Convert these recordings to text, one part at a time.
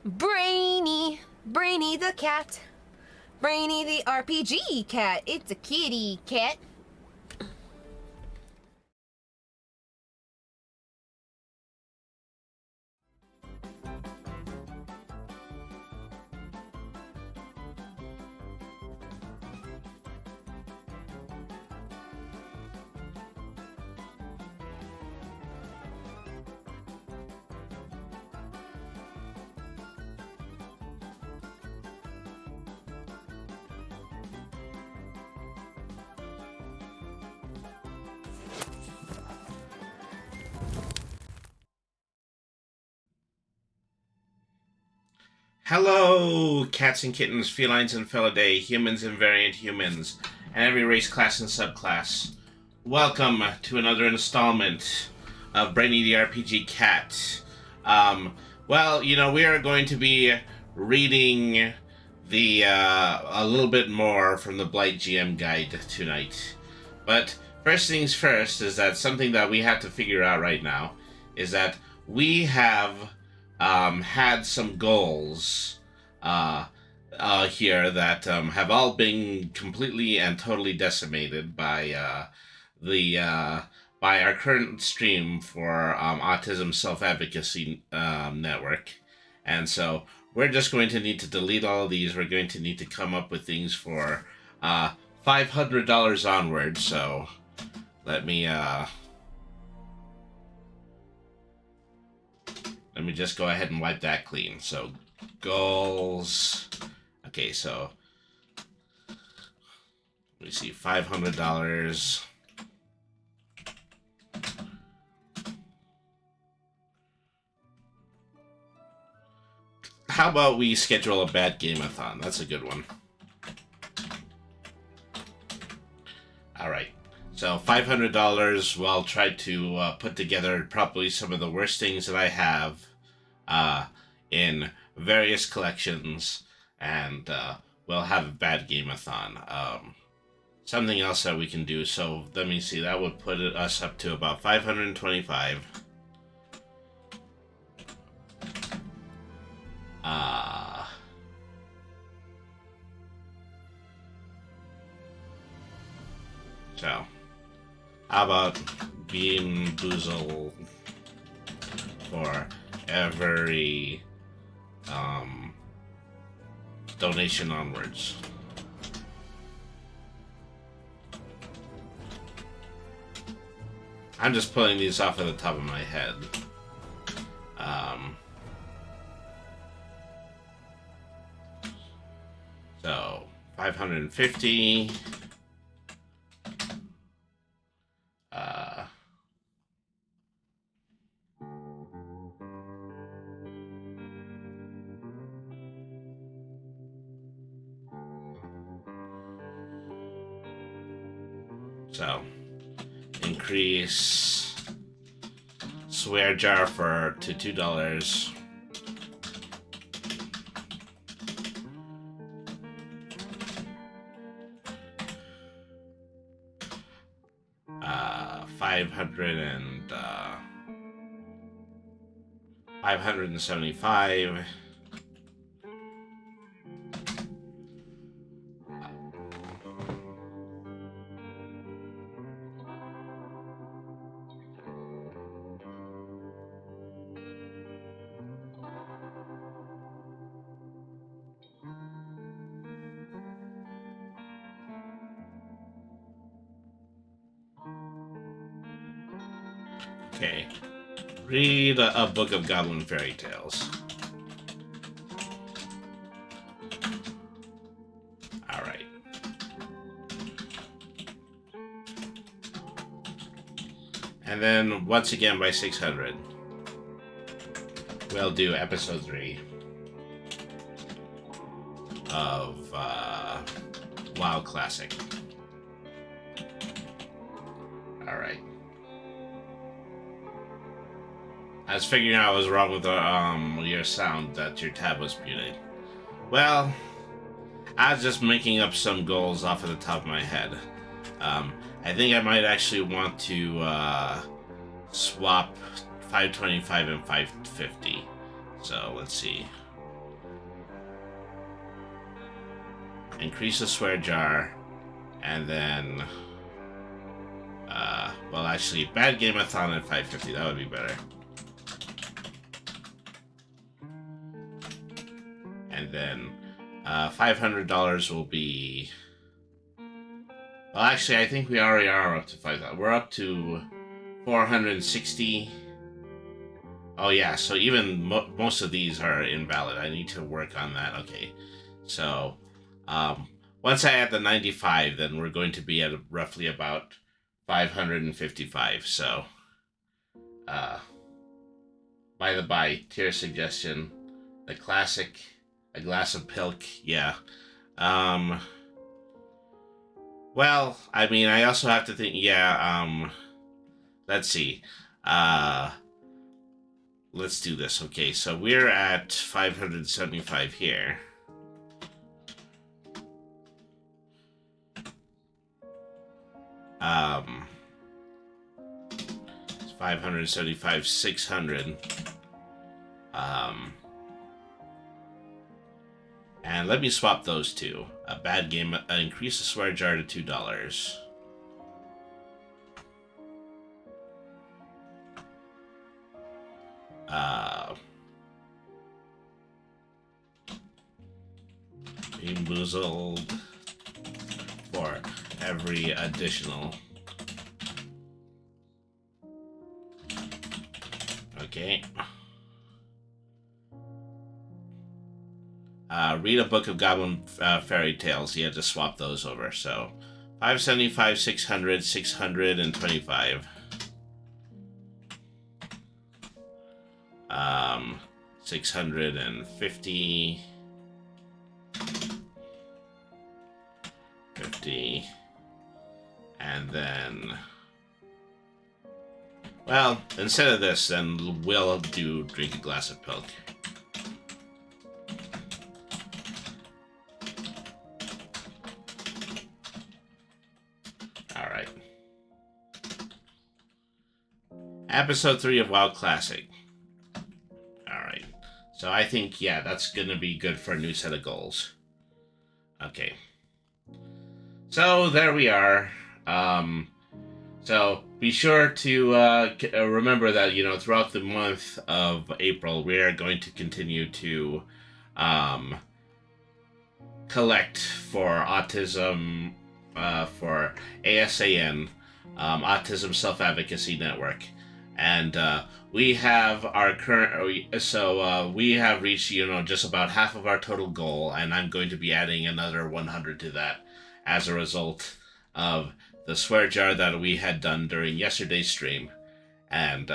Brainy, Brainy the cat. Brainy the RPG cat. It's a kitty cat. Hello, cats and kittens, felines and felidae, humans and variant humans, and every race, class, and subclass. Welcome to another installment of Brainy the RPG Cat. We are going to be reading a little bit more from the Blight GM guide tonight. But first things first is that something that we have to figure out right now is that we have had some goals here that have all been completely and totally decimated by by our current stream for Autism Self-Advocacy Network. And so we're just going to need to delete all of these. We're going to need to come up with things for $500 onward. So let me just go ahead and wipe that clean. So, goals. Okay, so let me see, $500. How about we schedule a bad game-a-thon? That's a good one. All right. So $500, we'll try to put together probably some of the worst things that I have in various collections, and we'll have a bad game-a-thon. Something else that we can do, so let me see, that would put us up to about 525. So how about Bean Boozle for every donation onwards? I'm just pulling these off of the top of my head. So 550. So, increase swear jar to $2. $575. Okay. Read a book of Goblin Fairy Tales. Alright. And then, once again, by 600, we'll do episode 3 of WoW Classic. Alright. I was figuring out what was wrong with your sound, that your tab was muted. Well, I was just making up some goals off of the top of my head. I think I might actually want to swap 525 and 550. So let's see. increase the swear jar, and then, well, actually, bad game-a-thon at 550. That would be better. And then, $500 will be. Well, actually, I think we already are up to 5,000. We're up to 460. Oh yeah, so even most of these are invalid. I need to work on that. Okay, so once I add the 95, then we're going to be at roughly about 555. So, by the by, tier suggestion, the classic, a glass of pilk. Yeah. Well, I mean, I also have to think. Yeah. Let's see. Let's do this. Okay, so we're at 575 here. It's 575, 600. And let me swap those two. A bad game, increase the swear jar to $2. Beamboozled for every additional. Okay. Read a book of Goblin fairy tales. You had to swap those over. So 575, 600, 625. 650. 50. And then, well, instead of this, then we'll do drink a glass of pilk. Alright. Episode 3 of WoW Classic. Alright. So I think, yeah, that's going to be good for a new set of goals. Okay. So there we are. So be sure to remember that, you know, throughout the month of April, we are going to continue to collect for autism, for ASAN, Autism Self-Advocacy Network. And we have our current, so we have reached, you know, just about half of our total goal, and I'm going to be adding another 100 to that as a result of the swear jar that we had done during yesterday's stream. And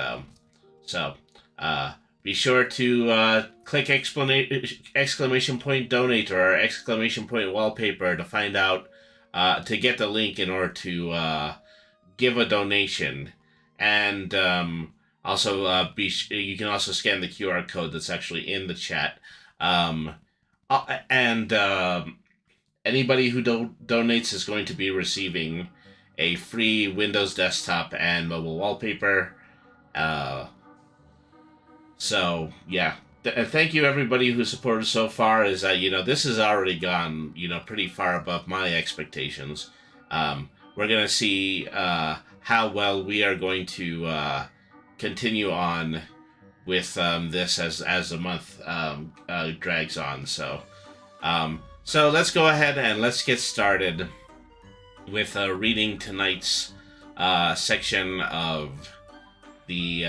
so be sure to click exclamation point donate or exclamation point wallpaper to find out, to get the link in order to give a donation. And also you can also scan the QR code that's actually in the chat. Anybody who donates is going to be receiving a free Windows desktop and mobile wallpaper. So, yeah. Thank you, everybody who supported so far. Is that, you know, this has already gone, you know, pretty far above my expectations. We're going to see how well we are going to continue on with this as the month drags on. So, so let's go ahead and let's get started with reading tonight's section of the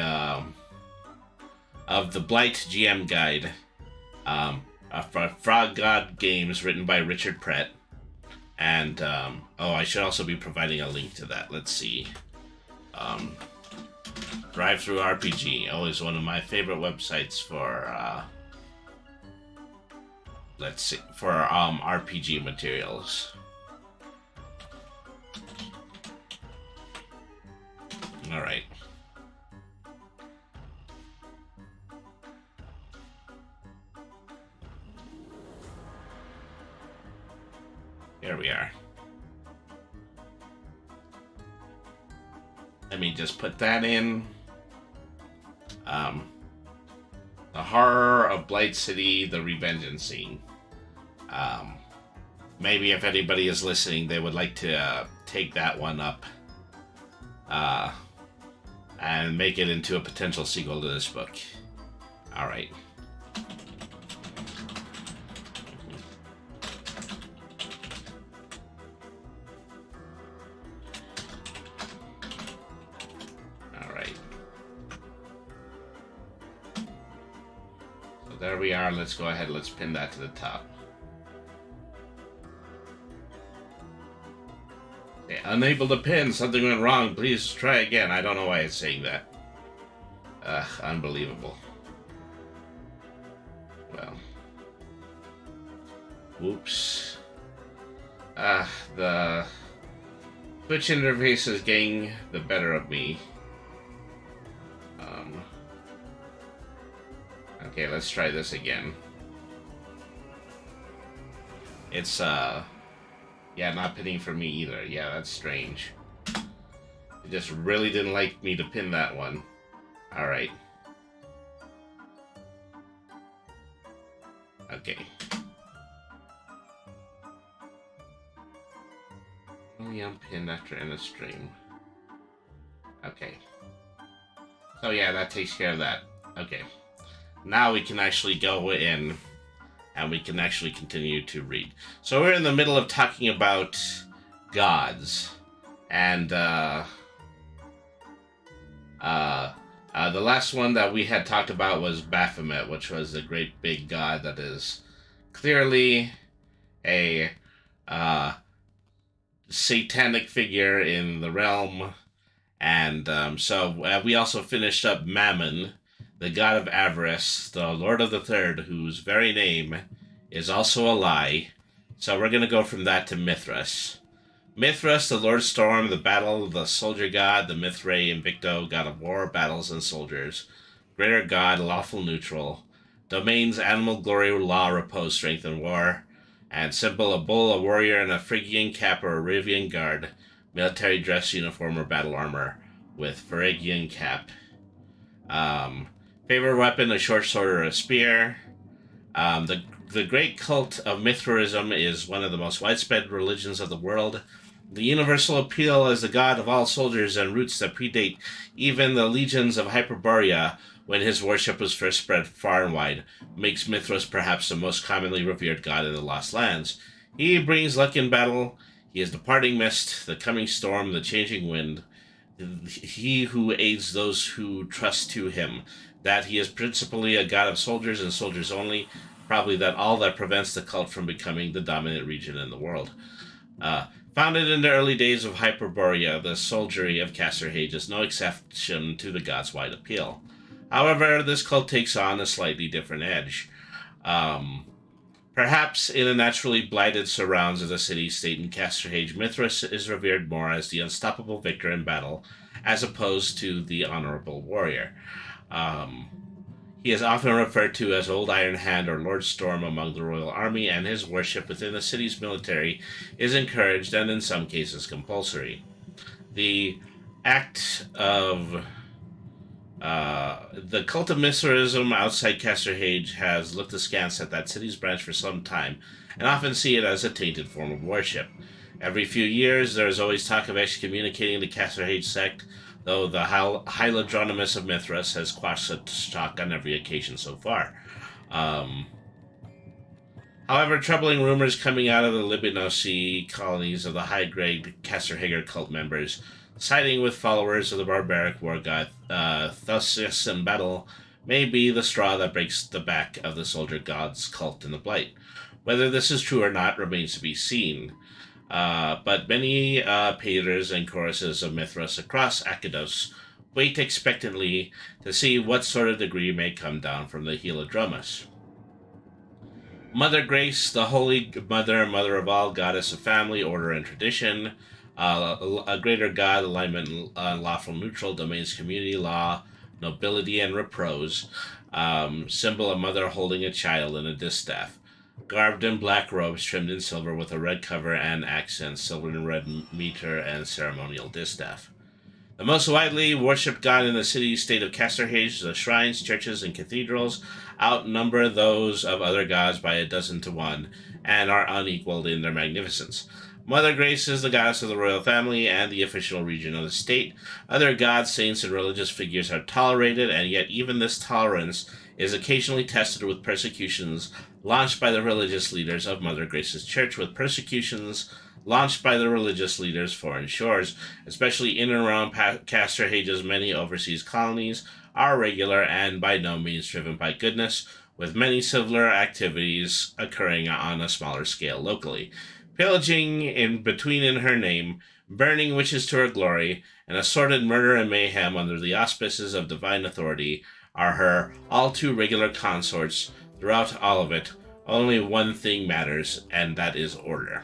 Blight GM Guide for Frog God Games, written by Richard Pratt. And I should also be providing a link to that. Let's see. Drive-Thru RPG, always one of my favorite websites for let's see, for RPG materials. All right. Here we are. Let me just put that in. The horror of Blight City, the Revengeance scene. maybe if anybody is listening, they would like to take that one up and make it into a potential sequel to this book. All right. All right. So there we are. Let's go ahead. Let's pin that to the top. Unable to pin. Something went wrong. Please try again. I don't know why it's saying that. Unbelievable. Well. Whoops. The Twitch interface is getting the better of me. Okay, let's try this again. It's, yeah, not pinning for me either. Yeah, that's strange. It just really didn't like me to pin that one. Alright. Okay. Only unpinned after end of stream. Okay. So yeah, that takes care of that. Okay. Now we can actually go in and we can actually continue to read. So we're in the middle of talking about gods. And the last one that we had talked about was Baphomet, which was the great big god that is clearly a satanic figure in the realm. And so we also finished up Mammon, the god of avarice, the lord of the third, whose very name is also a lie. So we're going to go from that to Mithras. Mithras, the Lord Storm, the battle, the soldier god, the Mithrae Invicto, god of war, battles, and soldiers. Greater god, lawful neutral. Domains, animal glory, law, repose, strength, and war. And symbol, a bull, a warrior, and a Phrygian cap or Arabian guard. Military dress, uniform, or battle armor with Phrygian cap. Favorite weapon, a short sword or a spear. The great cult of Mithraism is one of the most widespread religions of the world. The universal appeal as the god of all soldiers and roots that predate even the legions of Hyperborea, when his worship was first spread far and wide, makes Mithras perhaps the most commonly revered god in the Lost Lands. He brings luck in battle. He is the parting mist, the coming storm, the changing wind. He who aids those who trust to him. That he is principally a god of soldiers and soldiers only. Probably that all that prevents the cult from becoming the dominant region in the world. Founded in the early days of Hyperborea, the soldiery of Castorhage is no exception to the god's wide appeal. However, this cult takes on a slightly different edge. Perhaps in the naturally blighted surrounds of the city-state in Castorhage, Mithras is revered more as the unstoppable victor in battle, as opposed to the honorable warrior. He is often referred to as Old Iron Hand or Lord Storm among the royal army, and his worship within the city's military is encouraged and in some cases compulsory. The act of the cult of Mithraism outside Castorhage has looked askance at that city's branch for some time, and often see it as a tainted form of worship. Every few years, there is always talk of excommunicating the Castorhage sect, though the Hylodronimus of Mithras has quashed such talk on every occasion so far. However, troubling rumors coming out of the Libanosi colonies of the high-grade Castorhager cult members, siding with followers of the barbaric war god Thusius in battle, may be the straw that breaks the back of the soldier god's cult in the Blight. Whether this is true or not remains to be seen. But many paeters and choruses of Mithras across Akados wait expectantly to see what sort of degree may come down from the Helodromus. Mother Grace, the holy mother, mother of all, goddess of family, order, and tradition, a greater god, alignment, lawful neutral, domains, community, law, nobility, and repose, symbol of mother holding a child in a distaff. Garbed in black robes trimmed in silver with a red cover and accents, silver and red mitre and ceremonial distaff. The most widely worshipped god in the city-state of Casterhage, the shrines, churches, and cathedrals outnumber those of other gods by 12 to 1, and are unequaled in their magnificence. Mother Grace is the goddess of the royal family and the official region of the state. Other gods, saints, and religious figures are tolerated, and yet even this tolerance is occasionally tested with persecutions launched by the religious leaders of Mother Grace's church, with foreign shores, especially in and around Casterhage's many overseas colonies, are regular and by no means driven by goodness, with many similar activities occurring on a smaller scale locally. Pillaging in her name, burning witches to her glory, and assorted murder and mayhem under the auspices of divine authority are her all too regular consorts. Throughout all of it, only one thing matters, and that is order.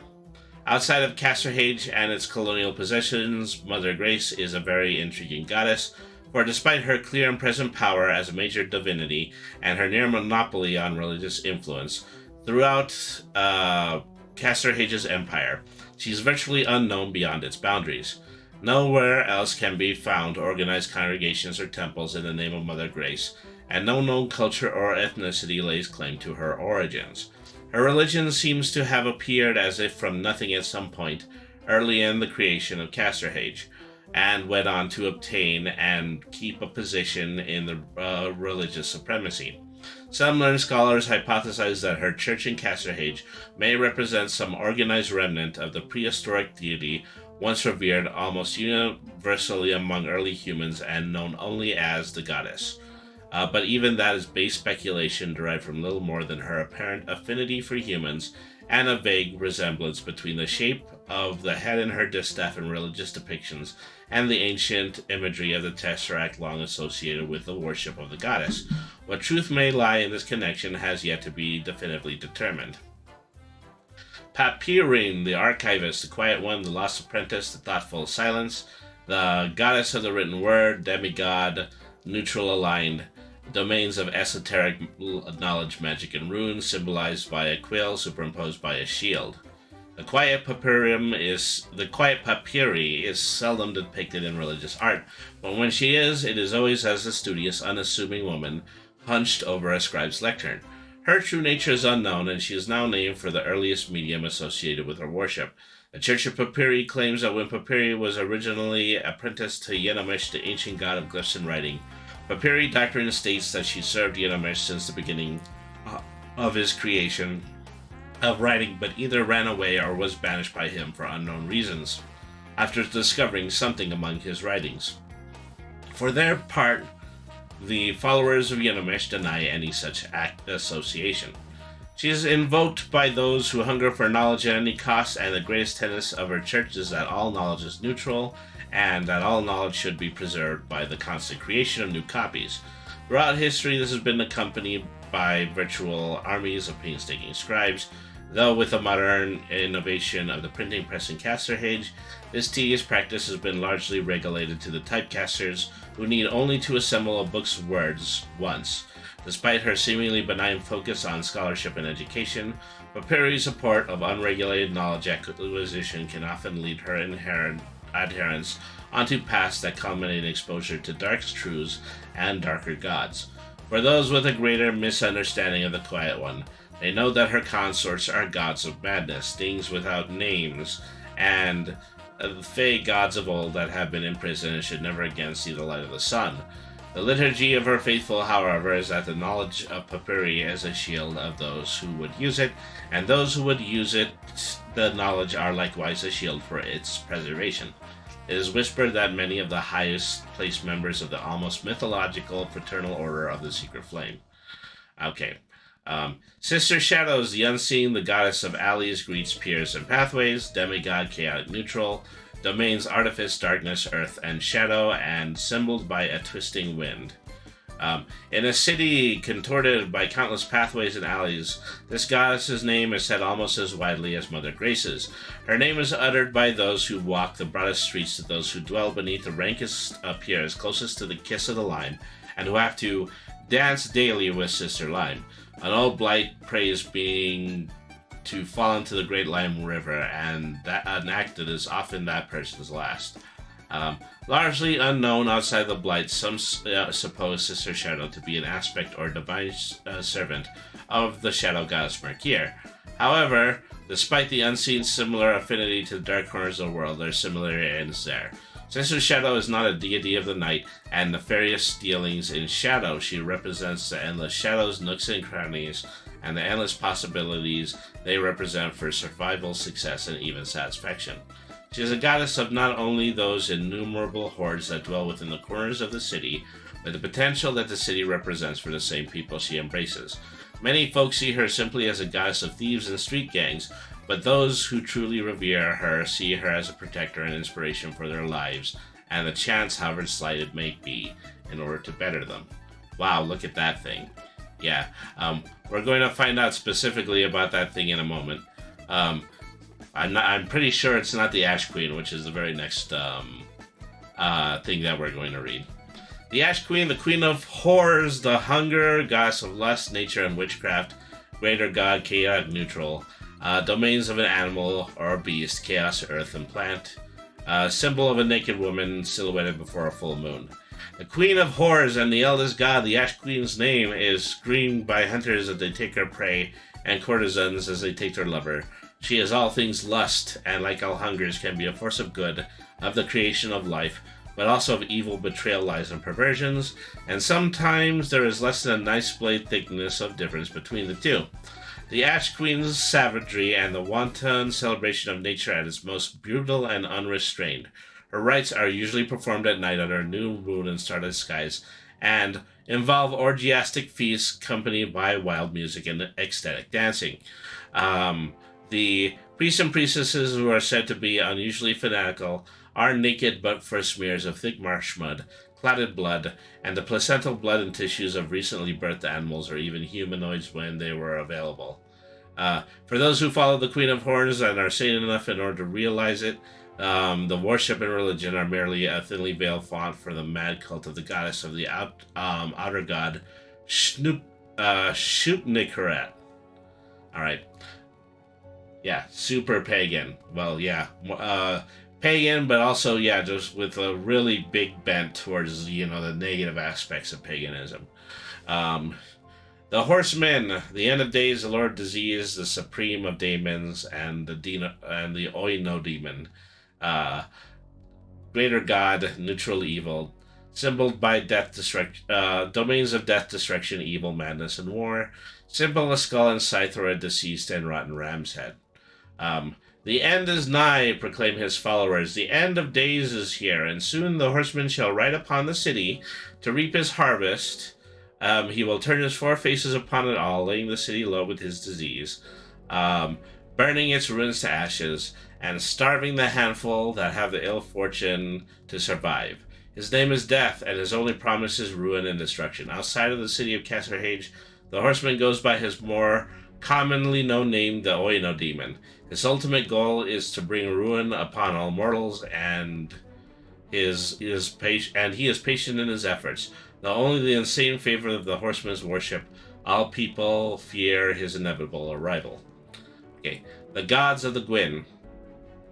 Outside of Casterhage and its colonial possessions, Mother Grace is a very intriguing goddess, for despite her clear and present power as a major divinity and her near monopoly on religious influence throughout Casterhage's empire, she is virtually unknown beyond its boundaries. Nowhere else can be found organized congregations or temples in the name of Mother Grace, and no known culture or ethnicity lays claim to her origins. Her religion seems to have appeared as if from nothing at some point early in the creation of Casterhage, and went on to obtain and keep a position in the religious supremacy. Some learned scholars hypothesize that her church in Casterhage may represent some organized remnant of the prehistoric deity once revered almost universally among early humans and known only as the goddess. But even that is base speculation derived from little more than her apparent affinity for humans and a vague resemblance between the shape of the head in her distaff in religious depictions and the ancient imagery of the tesseract long associated with the worship of the goddess. What truth may lie in this connection has yet to be definitively determined. Papyrine, the archivist, the quiet one, the lost apprentice, the thoughtful silence, the goddess of the written word, demigod, neutral aligned, domains of esoteric knowledge, magic, and runes, symbolized by a quill superimposed by a shield. The quiet papyri is seldom depicted in religious art, but when she is, it is always as a studious, unassuming woman hunched over a scribe's lectern. Her true nature is unknown, and she is now named for the earliest medium associated with her worship. The Church of Papyri claims that when Papyri was originally apprenticed to Yenomish, the ancient god of glyphs and writing, Papyri doctrine states that she served Yenomish since the beginning of his creation of writing, but either ran away or was banished by him for unknown reasons, after discovering something among his writings. For their part, the followers of Yenomish deny any such association. She is invoked by those who hunger for knowledge at any cost, and the greatest tenet of her church is that all knowledge is neutral, and that all knowledge should be preserved by the constant creation of new copies. Throughout history, this has been accompanied by virtual armies of painstaking scribes, though with the modern innovation of the printing press in Casterhage, this tedious practice has been largely regulated to the typecasters, who need only to assemble a book's words once. Despite her seemingly benign focus on scholarship and education, Papyri's support of unregulated knowledge acquisition can often lead her inherent adherents onto paths that culminate in exposure to dark truths and darker gods. For those with a greater misunderstanding of the Quiet One, they know that her consorts are gods of madness, things without names, and fey gods of old that have been imprisoned and should never again see the light of the sun. The liturgy of her faithful, however, is that the knowledge of Papyri is a shield of those who would use it, and those who would use it, the knowledge are likewise a shield for its preservation. It is whispered that many of the highest placed members of the almost mythological fraternal order of the Secret Flame. Okay. Sister Shadows, the unseen, the goddess of alleys, greets, piers, and pathways, demigod, chaotic neutral, domains, artifice, darkness, earth, and shadow, and symboled by a twisting wind. In a city contorted by countless pathways and alleys, this goddess's name is said almost as widely as Mother Grace's. Her name is uttered by those who walk the broadest streets to those who dwell beneath the rankest piers closest to the kiss of the lime, and who have to dance daily with Sister Lime. An old Blight prays being to fall into the great Lime River, and that an act that is often that person's last. Um, Largely unknown outside the Blight, some suppose Sister Shadow to be an aspect or divine servant of the Shadow Goddess Merkier. However, despite the unseen similar affinity to the dark corners of the world, their similarity ends there. Sister Shadow is not a deity of the night and nefarious dealings in shadow. She represents the endless shadows, nooks, and crannies, and the endless possibilities they represent for survival, success, and even satisfaction. She is a goddess of not only those innumerable hordes that dwell within the corners of the city, but the potential that the city represents for the same people she embraces. Many folks see her simply as a goddess of thieves and street gangs, but those who truly revere her see her as a protector and inspiration for their lives, and the chance, however slight it may be, in order to better them. Wow, look at that thing. Yeah, we're going to find out specifically about that thing in a moment. I'm pretty sure it's not the Ash Queen, which is the very next thing that we're going to read. The Ash Queen, the Queen of Horrors, the Hunger, Goddess of Lust, Nature, and Witchcraft, Greater God, Chaotic Neutral, domains of an animal or a beast, chaos, earth, and plant, symbol of a naked woman silhouetted before a full moon. The Queen of Horrors and the eldest god, the Ash Queen's name is screamed by hunters as they take her prey and courtesans as they take their lover. She is all things lust, and like all hungers can be a force of good, of the creation of life, but also of evil, betrayal, lies, and perversions, and sometimes there is less than a nice blade thickness of difference between the two. The Ash Queen's savagery and the wanton celebration of nature at its most brutal and unrestrained. Her rites are usually performed at night under new moon and starless skies, and involve orgiastic feasts accompanied by wild music and ecstatic dancing. The priests and priestesses, who are said to be unusually fanatical, are naked but for smears of thick marsh mud, clotted blood, and the placental blood and tissues of recently birthed animals or even humanoids when they were available. For those who follow the Queen of Horns and are sane enough in order to realize it, the worship and religion are merely a thinly veiled font for the mad cult of the goddess of the outer god, Shupnikeret. Alright. Yeah, super pagan. Well, yeah. Pagan, but also, yeah, just with a really big bent towards, the negative aspects of paganism. The Horsemen, the End of Days, the Lord of Disease, the Supreme of Daemons, and the Oino Demon. Greater God, Neutral Evil, symboled by domains of death, destruction, evil, madness, and war. Symbol a skull and scythe or a deceased and rotten ram's head. The end is nigh, proclaim his followers. The end of days is here, and soon the horseman shall ride upon the city to reap his harvest. He will turn his four faces upon it all, laying the city low with his disease, burning its ruins to ashes, and starving the handful that have the ill fortune to survive. His name is Death, and his only promise is ruin and destruction. Outside of the city of Casserhage, the horseman goes by his more commonly known name, the Oino Demon. His ultimate goal is to bring ruin upon all mortals, and he is patient in his efforts. Though only the insane favor of the horseman's worship, all people fear his inevitable arrival. Okay, the gods of the Gwyn.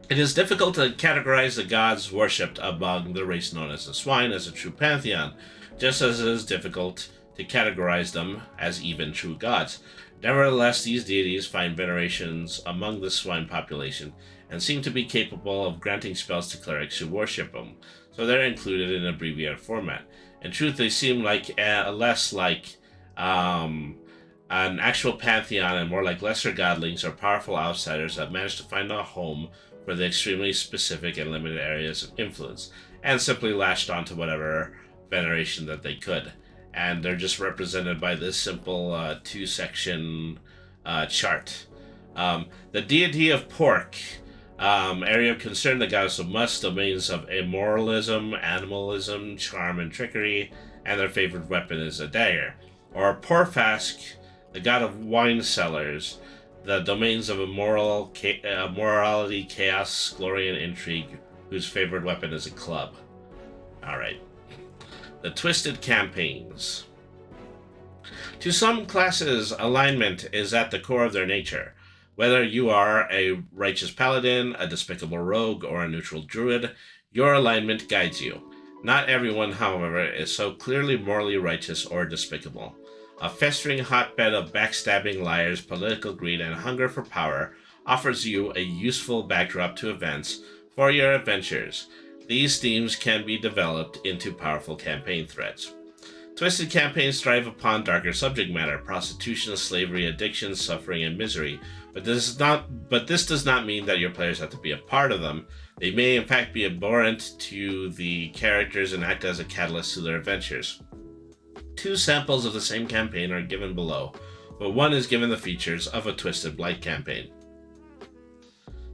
It is difficult to categorize the gods worshipped among the race known as the Swine as a true pantheon, just as it is difficult to categorize them as even true gods. Nevertheless, these deities find venerations among the swine population and seem to be capable of granting spells to clerics who worship them, so they're included in abbreviated format. In truth, they seem less like an actual pantheon and more like lesser godlings or powerful outsiders that manage to find a home for the extremely specific and limited areas of influence, and simply latched onto whatever veneration that they could. And they're just represented by this simple two-section chart. The deity of pork, area of concern, the goddess of must, domains of immoralism, animalism, charm, and trickery, and their favorite weapon is a dagger. Or Porfask, the god of wine cellars, the domains of morality, chaos, glory, and intrigue, whose favorite weapon is a club. Alright. The Twisted Campaigns. To some classes, alignment is at the core of their nature. Whether you are a righteous paladin, a despicable rogue, or a neutral druid, Your alignment guides you. Not everyone, however, is so clearly morally righteous or despicable. A festering hotbed of backstabbing liars, political greed, and hunger for power offers you a useful backdrop to events for your adventures. These themes can be developed into powerful campaign threads. Twisted campaigns strive upon darker subject matter: prostitution, slavery, addiction, suffering, and misery. But this does not mean that your players have to be a part of them. They may in fact be abhorrent to the characters and act as a catalyst to their adventures. Two samples of the same campaign are given below, but one is given the features of a Twisted Blight campaign.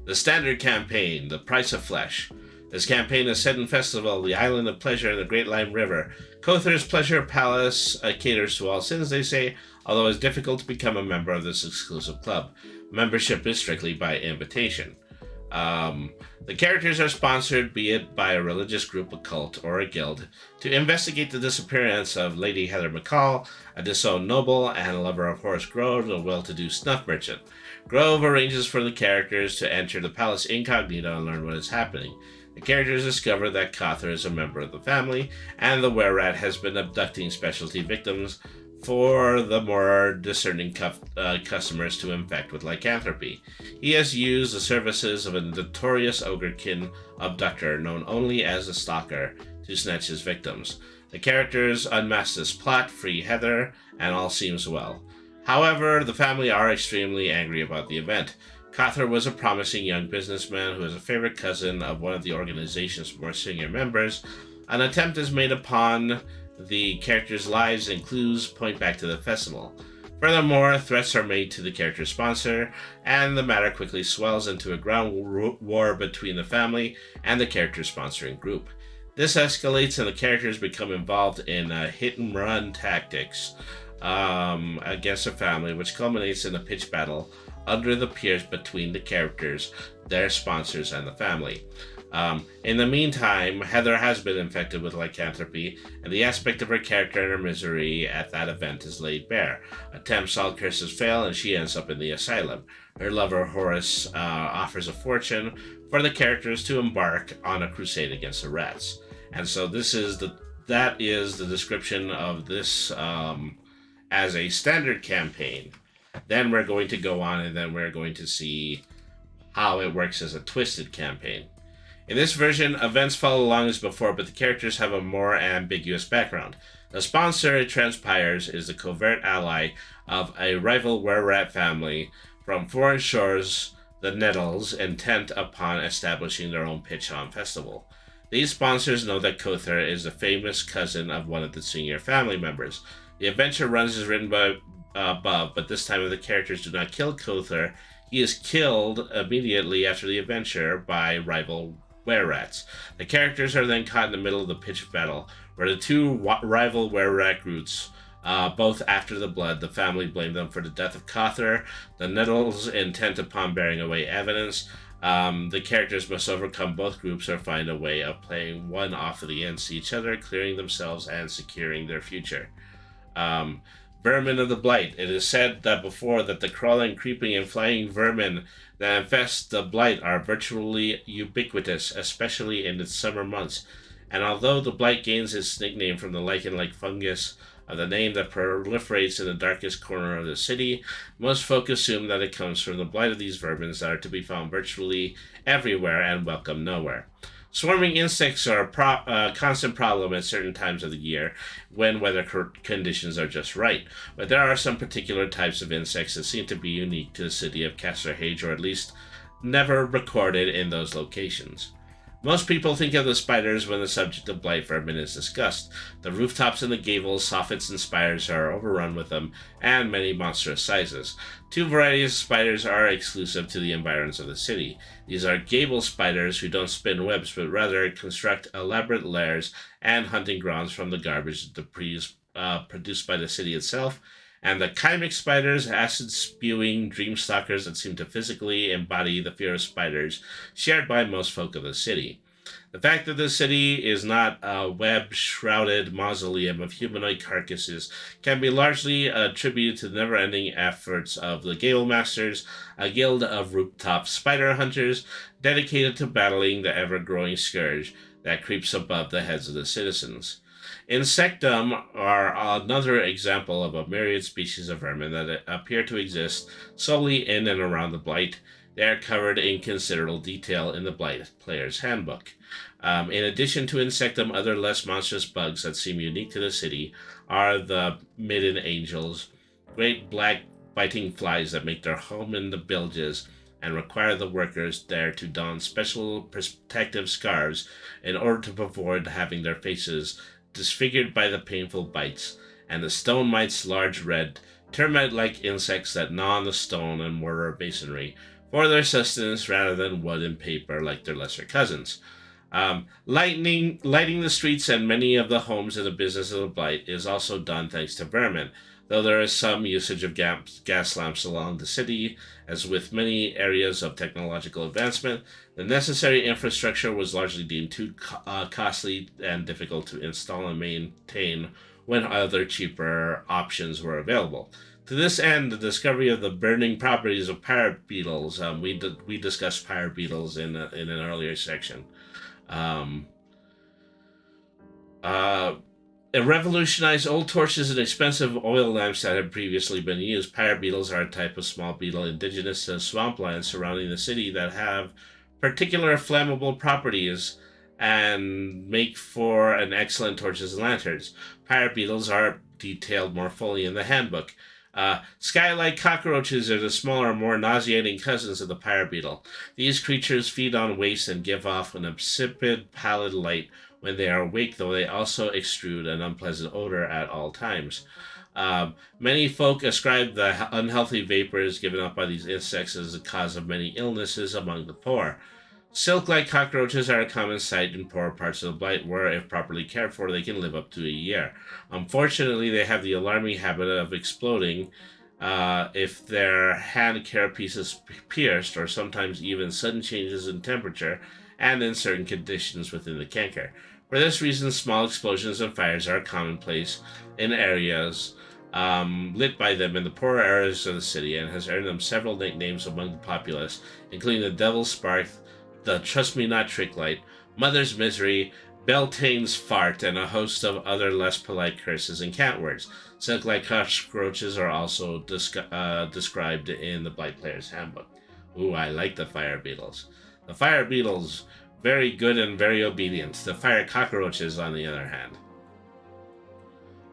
The Standard Campaign, The Price of Flesh. This campaign is set in Festival, the Island of Pleasure in the Great Lime River. Cother's Pleasure Palace caters to all sins, they say, although it's difficult to become a member of this exclusive club. Membership is strictly by invitation. The characters are sponsored, be it by a religious group, a cult, or a guild, to investigate the disappearance of Lady Heather McCall, a disowned noble and a lover of Horace Grove, a well-to-do snuff merchant. Grove arranges for the characters to enter the palace incognito and learn what is happening. The characters discover that Cother is a member of the family, and the were-rat has been abducting specialty victims for the more discerning customers to infect with lycanthropy. He has used the services of a notorious ogrekin abductor known only as the Stalker to snatch his victims. The characters unmask this plot, free Heather, and all seems well. However, the family are extremely angry about the event. Cother was a promising young businessman who is a favorite cousin of one of the organization's more senior members. An attempt is made upon the characters' lives, and clues point back to the festival. Furthermore, threats are made to the character's sponsor, and the matter quickly swells into a ground war between the family and the character's sponsoring group. This escalates, and the characters become involved in hit-and-run tactics against the family, which culminates in a pitched battle under the piers between the characters, their sponsors, and the family. In the meantime, Heather has been infected with lycanthropy, and the aspect of her character and her misery at that event is laid bare. Attempts all curses fail, and she ends up in the asylum. Her lover, Horace, offers a fortune for the characters to embark on a crusade against the rats. And so that is the description of this as a standard campaign. Then we're going to go on, and then we're going to see how it works as a twisted campaign. In this version, events follow along as before, but the characters have a more ambiguous background. The sponsor, it transpires, is the covert ally of a rival were-rat family from foreign shores, the Nettles, intent upon establishing their own pitch-on festival. These sponsors know that Cother is the famous cousin of one of the senior family members. The adventure runs as written by above, but this time the characters do not kill Cother. He is killed immediately after the adventure by rival were-rats. The characters are then caught in the middle of the pitch of battle, where the two rival were-rat groups, both after the blood, the family blame them for the death of Cother, the Nettles intent upon bearing away evidence. The characters must overcome both groups or find a way of playing one off against each other, clearing themselves and securing their future. Vermin of the Blight. It is said that before that the crawling, creeping, and flying vermin that infest the Blight are virtually ubiquitous, especially in its summer months. And although the Blight gains its nickname from the lichen-like fungus of the name that proliferates in the darkest corner of the city, most folk assume that it comes from the blight of these vermin that are to be found virtually everywhere and welcome nowhere. Swarming insects are a constant problem at certain times of the year when weather conditions are just right, but there are some particular types of insects that seem to be unique to the city of Casterhage, or at least never recorded in those locations. Most people think of the spiders when the subject of blight vermin is discussed. The rooftops and the gables, soffits, and spires are overrun with them, and many monstrous sizes. Two varieties of spiders are exclusive to the environs of the city. These are gable spiders, who don't spin webs, but rather construct elaborate lairs and hunting grounds from the garbage produced by the city itself, and the chymic spiders, acid-spewing dream stalkers that seem to physically embody the fear of spiders shared by most folk of the city. The fact that the city is not a web-shrouded mausoleum of humanoid carcasses can be largely attributed to the never-ending efforts of the Gable Masters, a guild of rooftop spider hunters dedicated to battling the ever-growing scourge that creeps above the heads of the citizens. Insectum are another example of a myriad species of vermin that appear to exist solely in and around the Blight. They are covered in considerable detail in the Blight Player's Handbook. In addition to Insectum, other less monstrous bugs that seem unique to the city are the midden angels, great black biting flies that make their home in the bilges and require the workers there to don special protective scarves in order to avoid having their faces disfigured by the painful bites, and the stone mites, large red, termite-like insects that gnaw on the stone and mortar masonry for their sustenance rather than wood and paper like their lesser cousins. Lighting the streets and many of the homes in the business of the Blight is also done thanks to vermin, though there is some usage of gas lamps along the city. As with many areas of technological advancement, the necessary infrastructure was largely deemed too costly and difficult to install and maintain when other cheaper options were available. To this end, the discovery of the burning properties of pirate beetles, we discussed pirate beetles in an earlier section. It revolutionized old torches and expensive oil lamps that had previously been used. Pirate beetles are a type of small beetle indigenous to swamplands surrounding the city that have particular flammable properties and make for an excellent torches and lanterns. Pirate beetles are detailed more fully in the handbook. Skylight cockroaches are the smaller, more nauseating cousins of the pirate beetle. These creatures feed on waste and give off an insipid, pallid light when they are awake, though they also extrude an unpleasant odor at all times. Many folk ascribe the unhealthy vapors given off by these insects as the cause of many illnesses among the poor. Silk-like cockroaches are a common sight in poorer parts of the Blight, where, if properly cared for, they can live up to a year. Unfortunately, they have the alarming habit of exploding if their hand carapace is pierced, or sometimes even sudden changes in temperature and in certain conditions within the canker. For this reason, small explosions and fires are commonplace in areas lit by them in the poorer areas of the city, and has earned them several nicknames among the populace, including the Devil's Spark, the Trust Me Not Trick Light, Mother's Misery, Beltane's Fart, and a host of other less polite curses and cant words. Silk-like cockroaches are also described in the Blight Player's Handbook. Ooh, I like the fire beetles. The fire beetles, very good and very obedient. The fire cockroaches, on the other hand.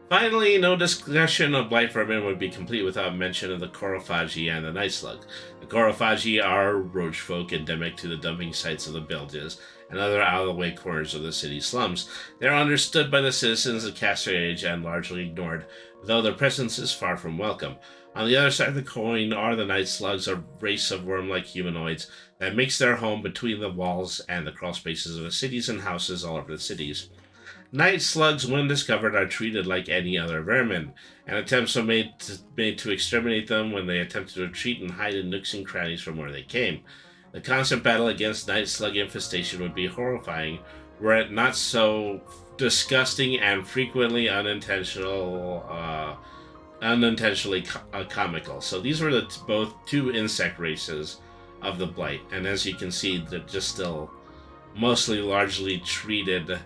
Finally, no discussion of blight vermin would be complete without mention of the Chorophagi and the night slug. The Chorophagi are roach folk endemic to the dumping sites of the bilges and other out-of-the-way corners of the city slums. They are understood by the citizens of Castor Age and largely ignored, though their presence is far from welcome. On the other side of the coin are the night slugs, a race of worm-like humanoids that makes their home between the walls and the crawl spaces of the cities and houses all over the cities. Night slugs, when discovered, are treated like any other vermin, and attempts are made to exterminate them when they attempt to retreat and hide in nooks and crannies from where they came. The constant battle against night slug infestation would be horrifying, were it not so disgusting and frequently unintentionally comical. So these were both two insect races of the Blight, and as you can see, they're just still mostly largely treated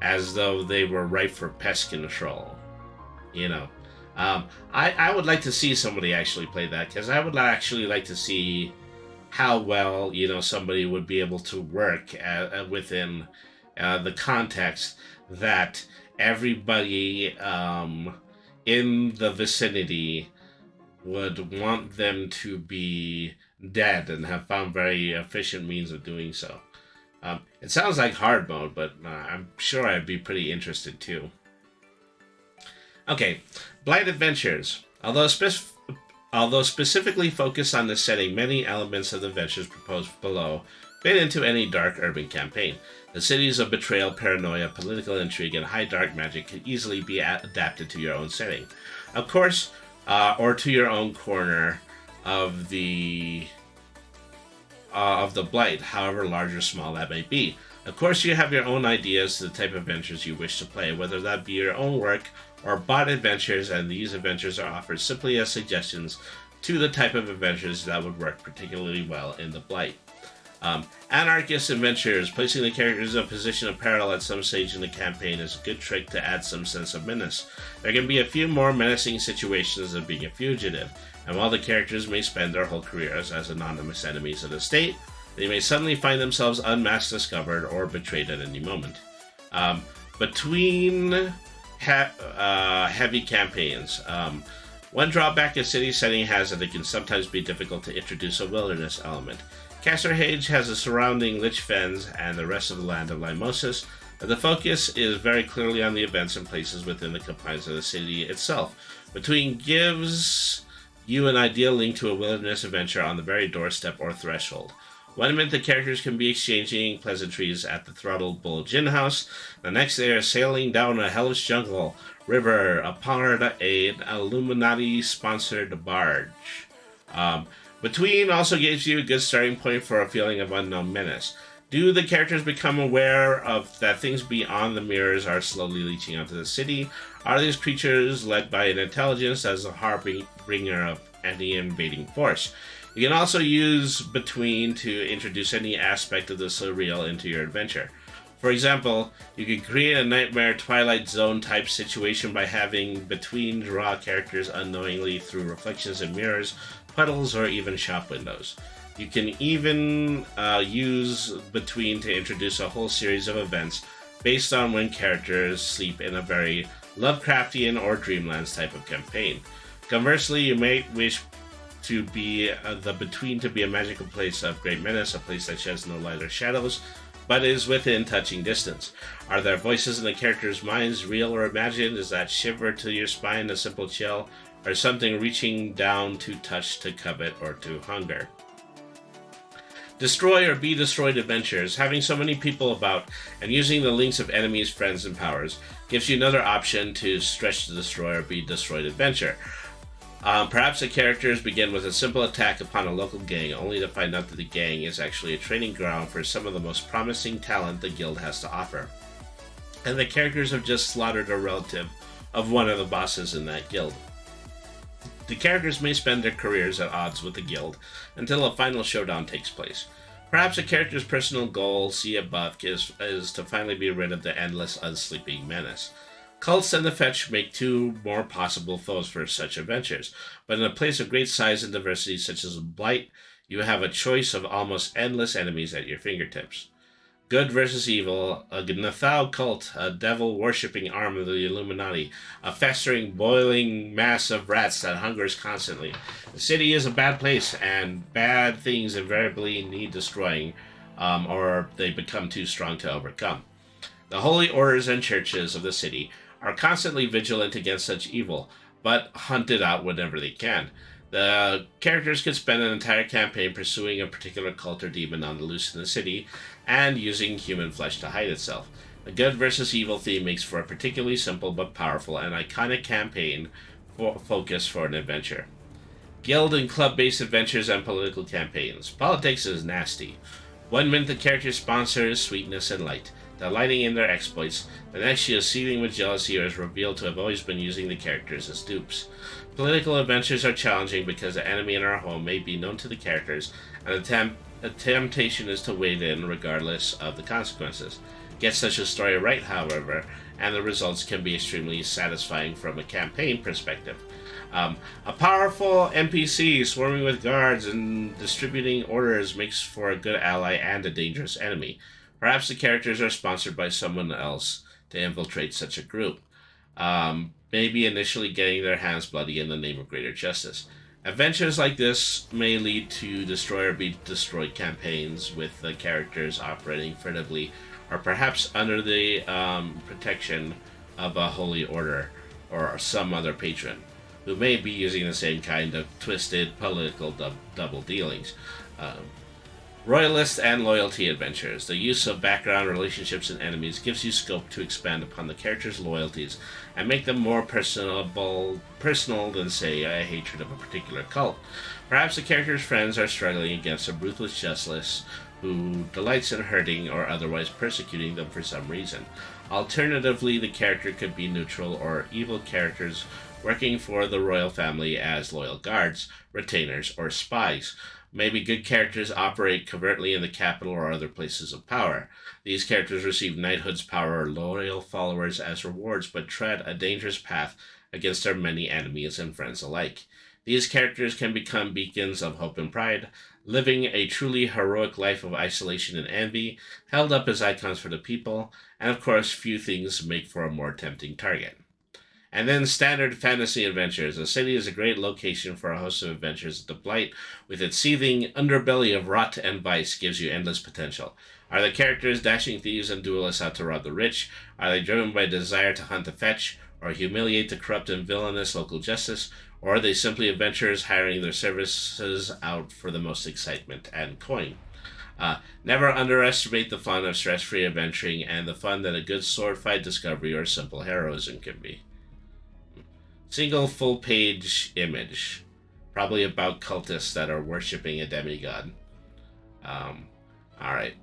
as though they were ripe for pest control. I would like to see somebody actually play that, because I would actually like to see how well, somebody would be able to work within the context that everybody in the vicinity would want them to be dead and have found very efficient means of doing so. It sounds like hard mode, but I'm sure I'd be pretty interested too. Okay, Blight Adventures. Although specifically focused on the setting, many elements of the adventures proposed below fit into any dark urban campaign. The cities of betrayal, paranoia, political intrigue, and high dark magic can easily be adapted to your own setting. Of course, or to your own corner of the Blight, however large or small that may be. Of course, you have your own ideas to the type of adventures you wish to play, whether that be your own work or bought adventures, and these adventures are offered simply as suggestions to the type of adventures that would work particularly well in the Blight. Anarchist adventures. Placing the characters in a position of peril at some stage in the campaign is a good trick to add some sense of menace. There can be a few more menacing situations than being a fugitive, and while the characters may spend their whole careers as anonymous enemies of the state, they may suddenly find themselves unmasked, discovered, or betrayed at any moment. Between heavy campaigns, one drawback a city setting has that it can sometimes be difficult to introduce a wilderness element. Casterhage has the surrounding Lich Fens and the rest of the land of Limosis, but the focus is very clearly on the events and places within the confines of the city itself. Between gives you an ideal link to a wilderness adventure on the very doorstep or threshold. One minute the characters can be exchanging pleasantries at the Throttled Bull Gin House, the next they are sailing down a hellish jungle river upon an Illuminati-sponsored barge. Between also gives you a good starting point for a feeling of unknown menace. Do the characters become aware of that things beyond the mirrors are slowly leaching onto the city? Are these creatures led by an intelligence as a harbinger of any invading force? You can also use Between to introduce any aspect of the surreal into your adventure. For example, you could create a Nightmare Twilight Zone type situation by having Between draw characters unknowingly through reflections in mirrors, puddles, or even shop windows. You can even use Between to introduce a whole series of events based on when characters sleep in a very Lovecraftian or Dreamlands type of campaign. Conversely, you may wish to be the Between to be a magical place of great menace, a place that sheds no light or shadows, but is within touching distance. Are there voices in the characters' minds, real or imagined? Is that shiver to your spine a simple chill, or something reaching down to touch, to covet, or to hunger? Destroy or be destroyed adventures. Having so many people about and using the links of enemies, friends, and powers gives you another option to stretch the destroy or be destroyed adventure. Perhaps the characters begin with a simple attack upon a local gang, only to find out that the gang is actually a training ground for some of the most promising talent the guild has to offer. And the characters have just slaughtered a relative of one of the bosses in that guild. The characters may spend their careers at odds with the guild until a final showdown takes place. Perhaps a character's personal goal, see above, is to finally be rid of the endless, unsleeping menace. Cults and the Fetch make two more possible foes for such adventures, but in a place of great size and diversity such as Blight, you have a choice of almost endless enemies at your fingertips. Good versus evil, a Nathau cult, a devil-worshipping arm of the Illuminati, a festering, boiling mass of rats that hungers constantly. The city is a bad place, and bad things invariably need destroying, or they become too strong to overcome. The holy orders and churches of the city are constantly vigilant against such evil, but hunt it out whenever they can. The characters could spend an entire campaign pursuing a particular cult or demon on the loose in the city, and using human flesh to hide itself. The good versus evil theme makes for a particularly simple but powerful and iconic campaign focus for an adventure. Guild and club-based adventures and political campaigns. Politics is nasty. One minute the character sponsors sweetness and light, delighting in their exploits. The next she is seething with jealousy or is revealed to have always been using the characters as dupes. Political adventures are challenging because the enemy in our home may be known to the characters, and the temptation is to wade in regardless of the consequences. Get such a story right, however, and the results can be extremely satisfying from a campaign perspective. A powerful NPC swarming with guards and distributing orders makes for a good ally and a dangerous enemy. Perhaps the characters are sponsored by someone else to infiltrate such a group, maybe initially getting their hands bloody in the name of greater justice. Adventures like this may lead to destroy or be destroyed campaigns with the characters operating furtively, or perhaps under the protection of a holy order or some other patron, who may be using the same kind of twisted political double dealings. Royalist and loyalty adventures. The use of background relationships and enemies gives you scope to expand upon the characters' loyalties and make them more personal than, say, a hatred of a particular cult. Perhaps the characters' friends are struggling against a ruthless justice who delights in hurting or otherwise persecuting them for some reason. Alternatively, the character could be neutral, or evil characters working for the royal family as loyal guards, retainers, or spies. Maybe good characters operate covertly in the capital or other places of power. These characters receive knighthood's power or loyal followers as rewards, but tread a dangerous path against their many enemies and friends alike. These characters can become beacons of hope and pride, living a truly heroic life of isolation and envy, held up as icons for the people, and of course, few things make for a more tempting target. And then standard fantasy adventures. A city is a great location for a host of adventures. The Blight, with its seething underbelly of rot and vice, gives you endless potential. Are the characters dashing thieves and duelists out to rob the rich? Are they driven by a desire to hunt the fetch, or humiliate the corrupt and villainous local justice? Or are they simply adventurers hiring their services out for the most excitement and coin? Never underestimate the fun of stress-free adventuring and the fun that a good sword fight discovery or simple heroism can be. Single full-page image, probably about cultists that are worshipping a demigod. Alright.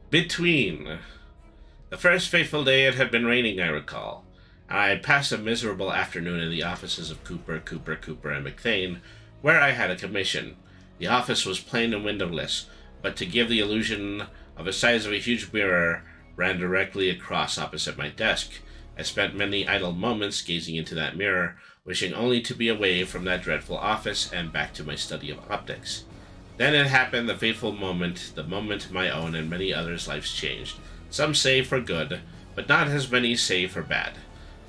Between. The first fateful day it had been raining, I recall. I had passed a miserable afternoon in the offices of Cooper, and McThane, where I had a commission. The office was plain and windowless, but to give the illusion of the size of a huge mirror ran directly across opposite my desk. I spent many idle moments gazing into that mirror, wishing only to be away from that dreadful office and back to my study of optics. Then it happened, the fateful moment, the moment my own and many others' lives changed. Some say for good, but not as many say for bad.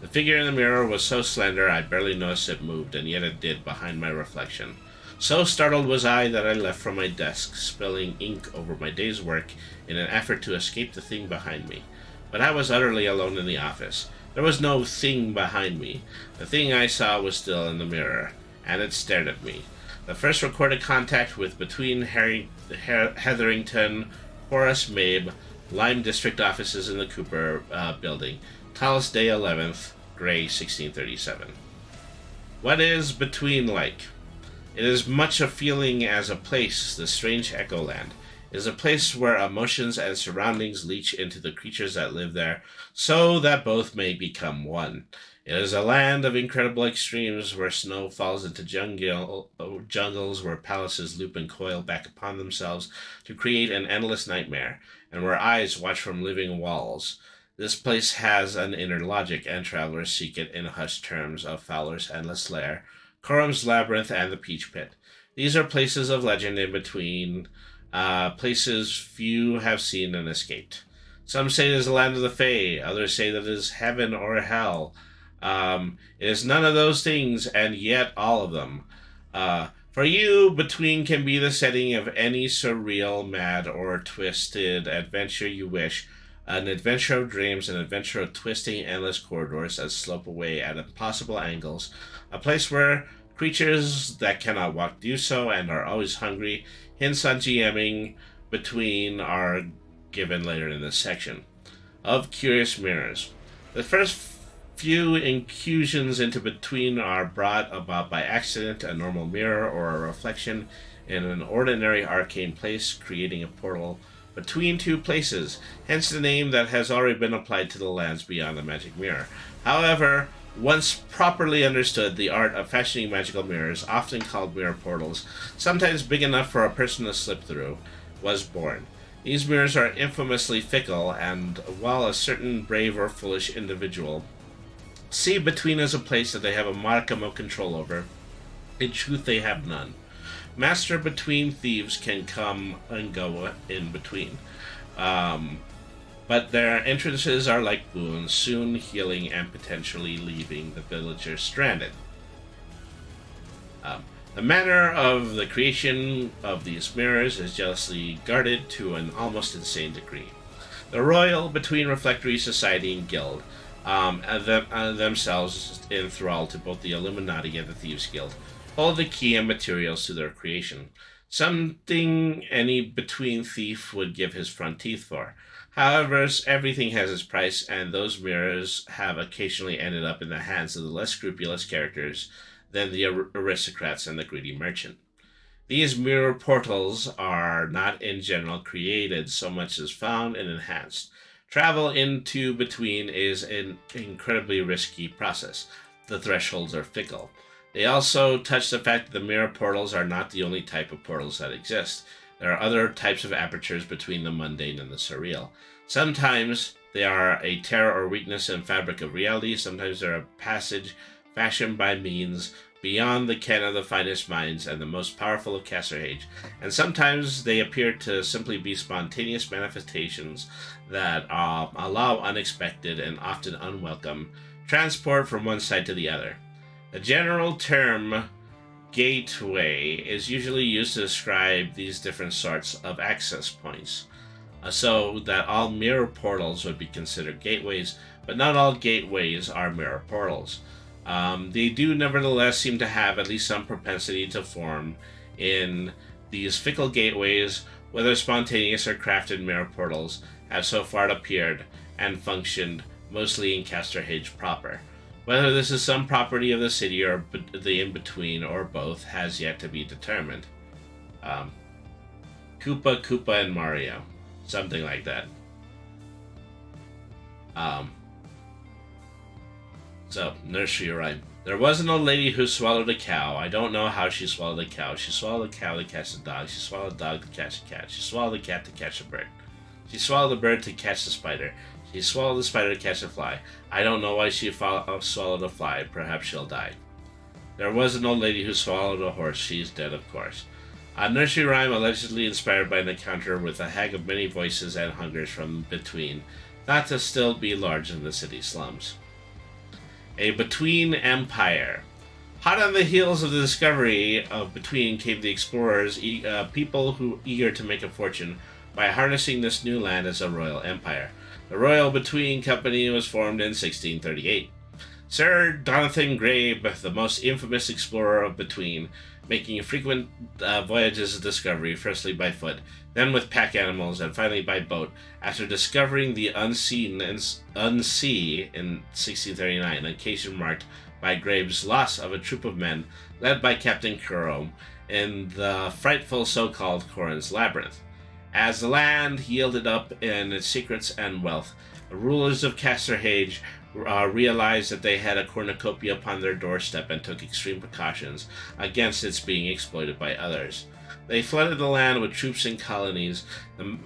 The figure in the mirror was so slender I barely noticed it moved, and yet it did behind my reflection. So startled was I that I left from my desk, spilling ink over my day's work in an effort to escape the thing behind me. But I was utterly alone in the office. There was no thing behind me. The thing I saw was still in the mirror, and it stared at me. The first recorded contact with between Hetherington, Horace Mabe, Lyme District offices in the Cooper building. Talis Day 11th, Gray, 1637. What is between like? It is much a feeling as a place, the strange echo land. It is a place where emotions and surroundings leach into the creatures that live there, so that both may become one. It is a land of incredible extremes where snow falls into jungles, where palaces loop and coil back upon themselves to create an endless nightmare, and where eyes watch from living walls. This place has an inner logic, and travelers seek it in hushed terms of Fowler's Endless Lair, Coram's Labyrinth, and the Peach Pit. These are places of legend in between, places few have seen and escaped. Some say it is the land of the Fae, others say that it is heaven or hell. It is none of those things, and yet all of them. For you, between can be the setting of any surreal, mad, or twisted adventure you wish. An adventure of dreams, an adventure of twisting endless corridors that slope away at impossible angles. A place where creatures that cannot walk do so and are always hungry. Hints on GMing between are given later in this section. Of curious mirrors. The first few incursions into between are brought about by accident, a normal mirror or a reflection in an ordinary arcane place, creating a portal between two places, hence the name that has already been applied to the lands beyond the magic mirror. However, once properly understood, the art of fashioning magical mirrors, often called mirror portals, sometimes big enough for a person to slip through, was born. These mirrors are infamously fickle, and while a certain brave or foolish individual see between as a place that they have a modicum of control over, in truth they have none. Master between thieves can come and go in between. But their entrances are like wounds, soon healing and potentially leaving the villagers stranded. The manner of the creation of these mirrors is jealously guarded to an almost insane degree. The Royal Between Reflectory Society and Guild, themselves enthralled to both the Illuminati and the Thieves Guild, hold the key and materials to their creation. Something any between thief would give his front teeth for. However, everything has its price, and those mirrors have occasionally ended up in the hands of the less scrupulous characters than the aristocrats and the greedy merchant. These mirror portals are not in general created so much as found and enhanced. Travel into between is an incredibly risky process. The thresholds are fickle. They also touch the fact that the mirror portals are not the only type of portals that exist. There are other types of apertures between the mundane and the surreal. Sometimes they are a terror or weakness in fabric of reality. Sometimes they're a passage fashioned by means beyond the ken of the finest minds and the most powerful of Casterhage. And sometimes they appear to simply be spontaneous manifestations that allow unexpected and often unwelcome transport from one side to the other. The general term gateway is usually used to describe these different sorts of access points, so that all mirror portals would be considered gateways, but not all gateways are mirror portals. They do nevertheless seem to have at least some propensity to form in these fickle gateways, whether spontaneous or crafted mirror portals, have so far appeared and functioned mostly in Casterhage proper. Whether this is some property of the city or the in-between or both has yet to be determined. Koopa, and Mario. Something like that. So, nursery rhyme. There was an old lady who swallowed a cow. I don't know how she swallowed a cow. She swallowed a cow to catch a dog. She swallowed a dog to catch a cat. She swallowed a cat to catch a bird. She swallowed the bird to catch the spider. She swallowed the spider to catch a fly. I don't know why she swallowed a fly. Perhaps she'll die. There was an old lady who swallowed a horse. She's dead, of course. A nursery rhyme allegedly inspired by an encounter with a hag of many voices and hungers from between, thought to still be large in the city slums. A Between Empire. Hot on the heels of the discovery of Between came the explorers, people who eager to make a fortune by harnessing this new land as a royal empire. The Royal Between Company was formed in 1638. Sir Jonathan Grabe, the most infamous explorer of Between, making frequent voyages of discovery, firstly by foot, then with pack animals, and finally by boat, after discovering the unsea in 1639, an occasion marked by Grabe's loss of a troop of men led by Captain Curome in the frightful so-called Corin's Labyrinth. As the land yielded up in its secrets and wealth, the rulers of Casterhage realized that they had a cornucopia upon their doorstep and took extreme precautions against its being exploited by others. They flooded the land with troops and colonies, the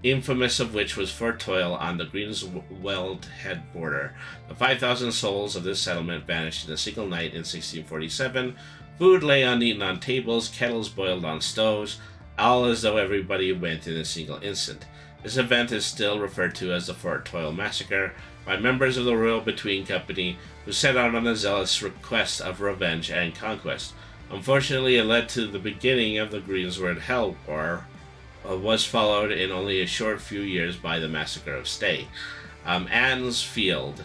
infamous of which was Fort Toil on the Greensweld Head border. The 5,000 souls of this settlement vanished in a single night in 1647. Food lay uneaten on tables, kettles boiled on stoves, all as though everybody went in a single instant. This event is still referred to as the Fort Toil Massacre by members of the Royal Between Company who set out on a zealous quest of revenge and conquest. Unfortunately, it led to the beginning of the Greensward Hell War, was followed in only a short few years by the Massacre of Stay. Annesfield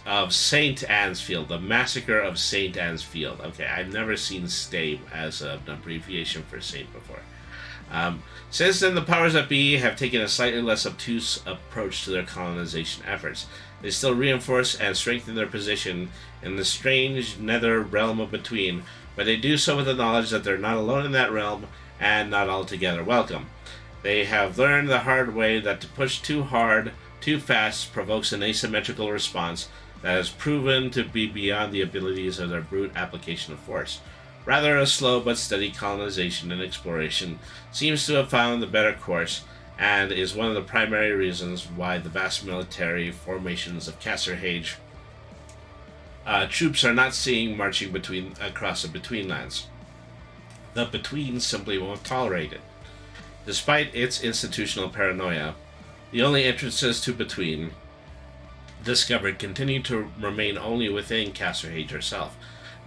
of St. Annesfield, the Massacre of St. Annesfield. Okay, I've never seen Stay as an abbreviation for Saint before. Since then, the powers that be have taken a slightly less obtuse approach to their colonization efforts. They still reinforce and strengthen their position in the strange nether realm of Between, but they do so with the knowledge that they're not alone in that realm and not altogether welcome. They have learned the hard way that to push too hard, too fast, provokes an asymmetrical response that has proven to be beyond the abilities of their brute application of force. Rather, a slow but steady colonization and exploration seems to have found the better course, and is one of the primary reasons why the vast military formations of Casterhage troops are not seen marching across the Between lands. The Between simply won't tolerate it. Despite its institutional paranoia, the only entrances to Between discovered continue to remain only within Casterhage herself.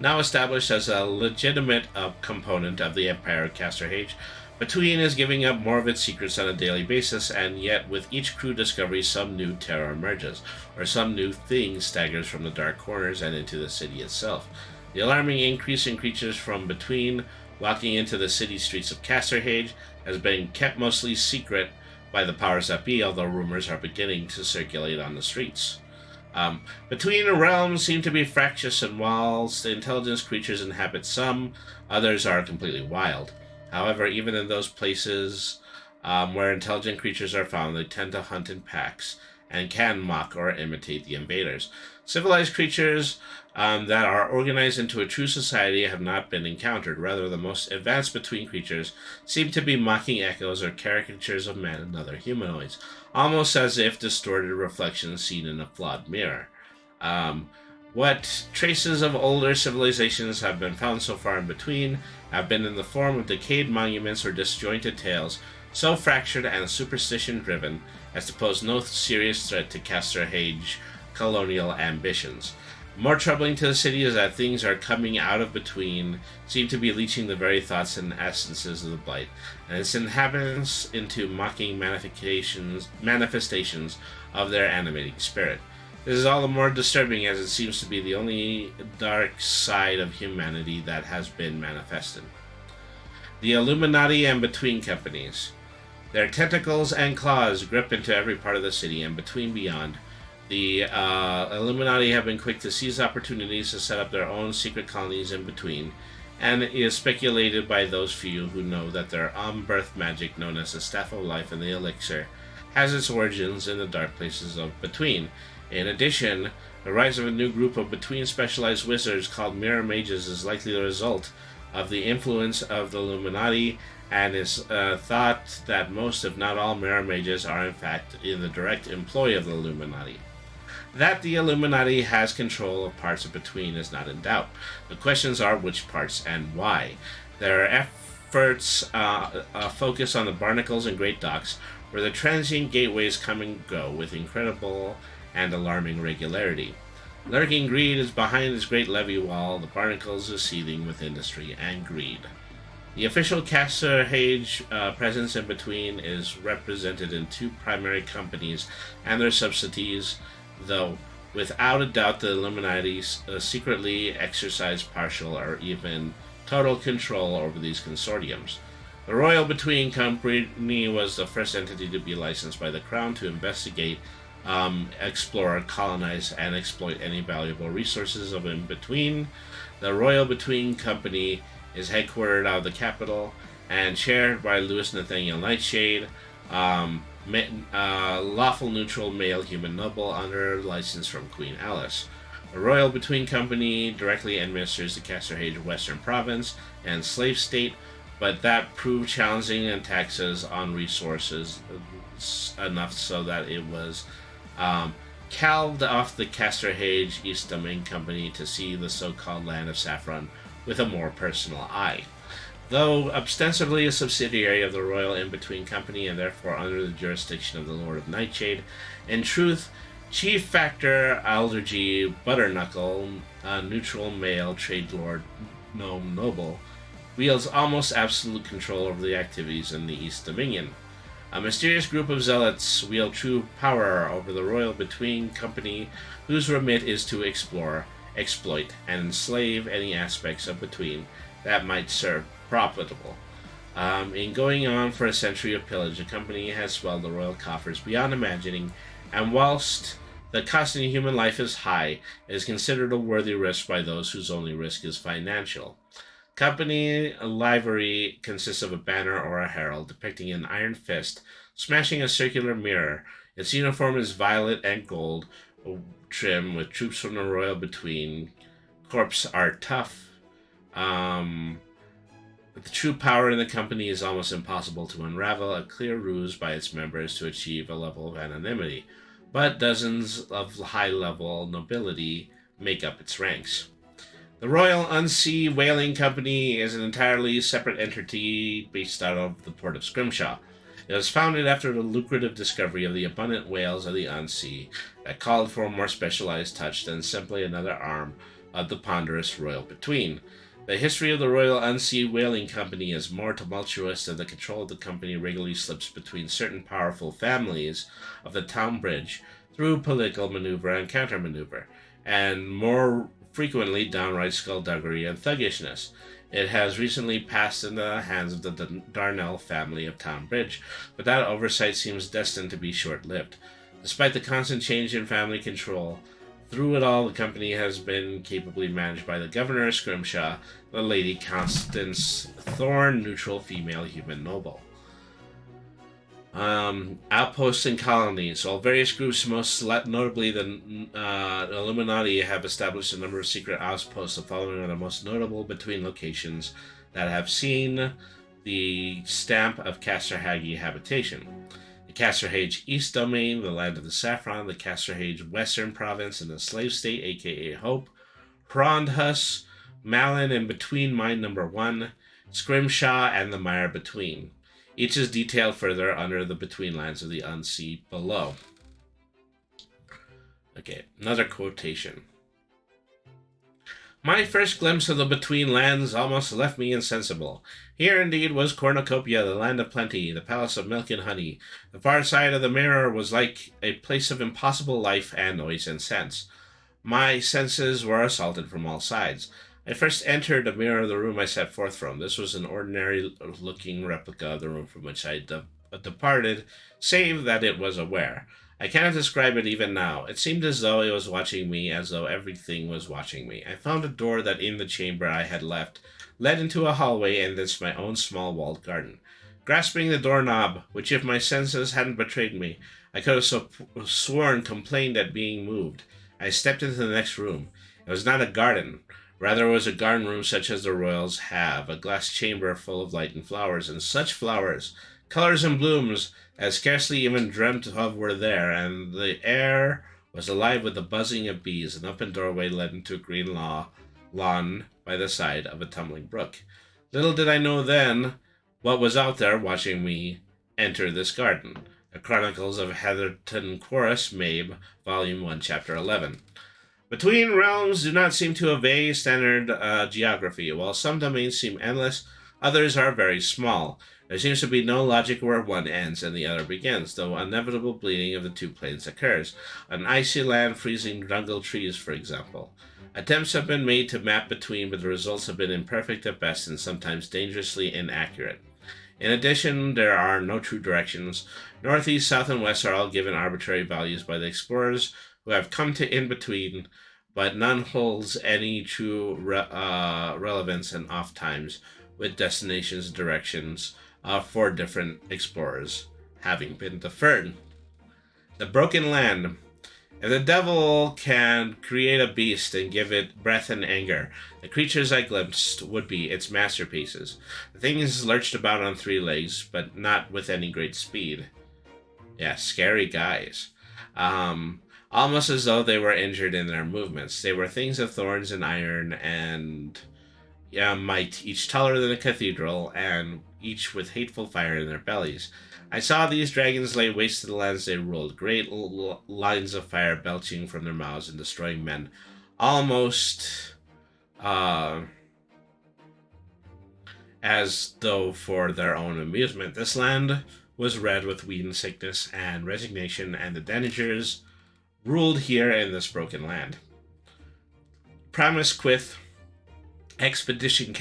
Now established as a legitimate component of the Empire of Casterhage, Between is giving up more of its secrets on a daily basis, and yet with each crew discovery some new terror emerges, or some new thing staggers from the dark corners and into the city itself. The alarming increase in creatures from Between walking into the city streets of Casterhage has been kept mostly secret by the powers that be, although rumors are beginning to circulate on the streets. Between realms seem to be fractious, and whilst the intelligent creatures inhabit some, others are completely wild. However, even in those places Where intelligent creatures are found, they tend to hunt in packs and can mock or imitate the invaders. Civilized creatures that are organized into a true society have not been encountered. Rather, the most advanced between creatures seem to be mocking echoes or caricatures of men and other humanoids, almost as if distorted reflections seen in a flawed mirror. What traces of older civilizations have been found so far in between have been in the form of decayed monuments or disjointed tales, so fractured and superstition-driven as to pose no serious threat to Casterhage colonial ambitions. More troubling to the city is that things are coming out of between seem to be leeching the very thoughts and essences of the Blight, and its inhabitants into mocking manifestations of their animating spirit. This is all the more disturbing as it seems to be the only dark side of humanity that has been manifested. The Illuminati and Between Companies. Their tentacles and claws grip into every part of the city and between beyond. The Illuminati have been quick to seize opportunities to set up their own secret colonies in between, and it is speculated by those few who know that their unbirthed magic known as the Staff of Life and the Elixir has its origins in the dark places of Between. In addition, the rise of a new group of Between specialized wizards called Mirror Mages is likely the result of the influence of the Illuminati, and is thought that most, if not all, Mirror Mages are in fact in the direct employ of the Illuminati. That the Illuminati has control of parts of Between is not in doubt. The questions are which parts and why. Their efforts focus on the barnacles and great docks, where the transient gateways come and go with incredible and alarming regularity. Lurking greed is behind this great levee wall. The barnacles are seething with industry and greed. The official Casterhage presence in Between is represented in two primary companies and their subsidiaries, though without a doubt the Illuminati secretly exercise partial or even total control over these consortiums. The Royal Between Company was the first entity to be licensed by the Crown to investigate, explore, colonize, and exploit any valuable resources of in between. The Royal Between Company is headquartered out of the capital and chaired by Louis Nathaniel Nightshade, lawful neutral male human noble under license from Queen Alice. The Royal Between Company directly administers the Casterhage Western Province and slave state, but that proved challenging and taxes on resources enough so that it was calved off the Casterhage East Domain Company to see the so-called Land of Saffron with a more personal eye. Though ostensibly a subsidiary of the Royal In-Between Company and therefore under the jurisdiction of the Lord of Nightshade, in truth, Chief Factor Aldergy Butterknuckle, a neutral male trade lord gnome noble, wields almost absolute control over the activities in the East Dominion. A mysterious group of zealots wield true power over the Royal Between Company, whose remit is to explore, exploit, and enslave any aspects of Between that might serve profitable. In going on for a century of pillage, the company has swelled the royal coffers beyond imagining, and whilst the cost in human life is high, it is considered a worthy risk by those whose only risk is financial. Company livery consists of a banner or a herald depicting an iron fist smashing a circular mirror. Its uniform is violet and gold trim with troops from the Royal Between. Corps are tough. But the true power in the company is almost impossible to unravel, a clear ruse by its members to achieve a level of anonymity, but dozens of high-level nobility make up its ranks. The Royal Unsea Whaling Company is an entirely separate entity based out of the port of Scrimshaw. It was founded after the lucrative discovery of the abundant whales of the Unsea that called for a more specialized touch than simply another arm of the ponderous Royal Between. The history of the Royal Unsea Whaling Company is more tumultuous, and the control of the company regularly slips between certain powerful families of the town bridge through political maneuver and counter-maneuver, and more frequently downright skullduggery and thuggishness. It has recently passed into the hands of the Darnell family of Town Bridge, but that oversight seems destined to be short-lived. Despite the constant change in family control, through it all, the company has been capably managed by the Governor of Scrimshaw, the Lady Constance Thorne, neutral female human noble. Outposts and colonies. While various groups, most notably the Illuminati, have established a number of secret outposts, the following are the most notable between locations that have seen the stamp of Casterhage habitation. The Casterhage East Domain, the Land of the Saffron, the Casterhage Western Province, and the Slave State, aka Hope, Hrondhus, Malin in Between Mine Number 1, Scrimshaw, and the Mire Between. Each is detailed further under the Betweenlands of the Unsea below. Okay, another quotation. My first glimpse of the Betweenlands almost left me insensible. Here indeed was Cornucopia, the land of plenty, the palace of milk and honey. The far side of the mirror was like a place of impossible life and noise and sense. My senses were assaulted from all sides. I first entered the mirror of the room I set forth from. This was an ordinary-looking replica of the room from which I departed, save that it was aware. I cannot describe it even now. It seemed as though it was watching me, as though everything was watching me. I found a door that in the chamber I had left led into a hallway and thence my own small walled garden. Grasping the doorknob, which if my senses hadn't betrayed me, I could have sworn complained at being moved, I stepped into the next room. It was not a garden. Rather, it was a garden room such as the royals have, a glass chamber full of light and flowers, and such flowers, colors and blooms, as scarcely even dreamt of were there, and the air was alive with the buzzing of bees. An open doorway led into a green lawn by the side of a tumbling brook. Little did I know then what was out there watching me enter this garden. The Chronicles of Heatherton Chorus, Mabe, Volume 1, Chapter 11. Between realms do not seem to obey standard geography. While some domains seem endless, others are very small. There seems to be no logic where one ends and the other begins, though inevitable bleeding of the two planes occurs. An icy land freezing jungle trees, for example. Attempts have been made to map between, but the results have been imperfect at best and sometimes dangerously inaccurate. In addition, there are no true directions. Northeast, south, and west are all given arbitrary values by the explorers who have come to in between, but none holds any true relevance, and oft times with destinations and directions for different explorers having been deferred. The Broken Land. If the devil can create a beast and give it breath and anger, the creatures I glimpsed would be its masterpieces. The things lurched about on three legs, but not with any great speed. Yeah, scary guys. Almost as though they were injured in their movements. They were things of thorns and iron and might, each taller than a cathedral, and each with hateful fire in their bellies. I saw these dragons lay waste to the lands they ruled, great lines of fire belching from their mouths and destroying men, almost as though for their own amusement. This land was red with weed and sickness and resignation, and the dangers ruled here in this broken land. Primus Quith, expeditionary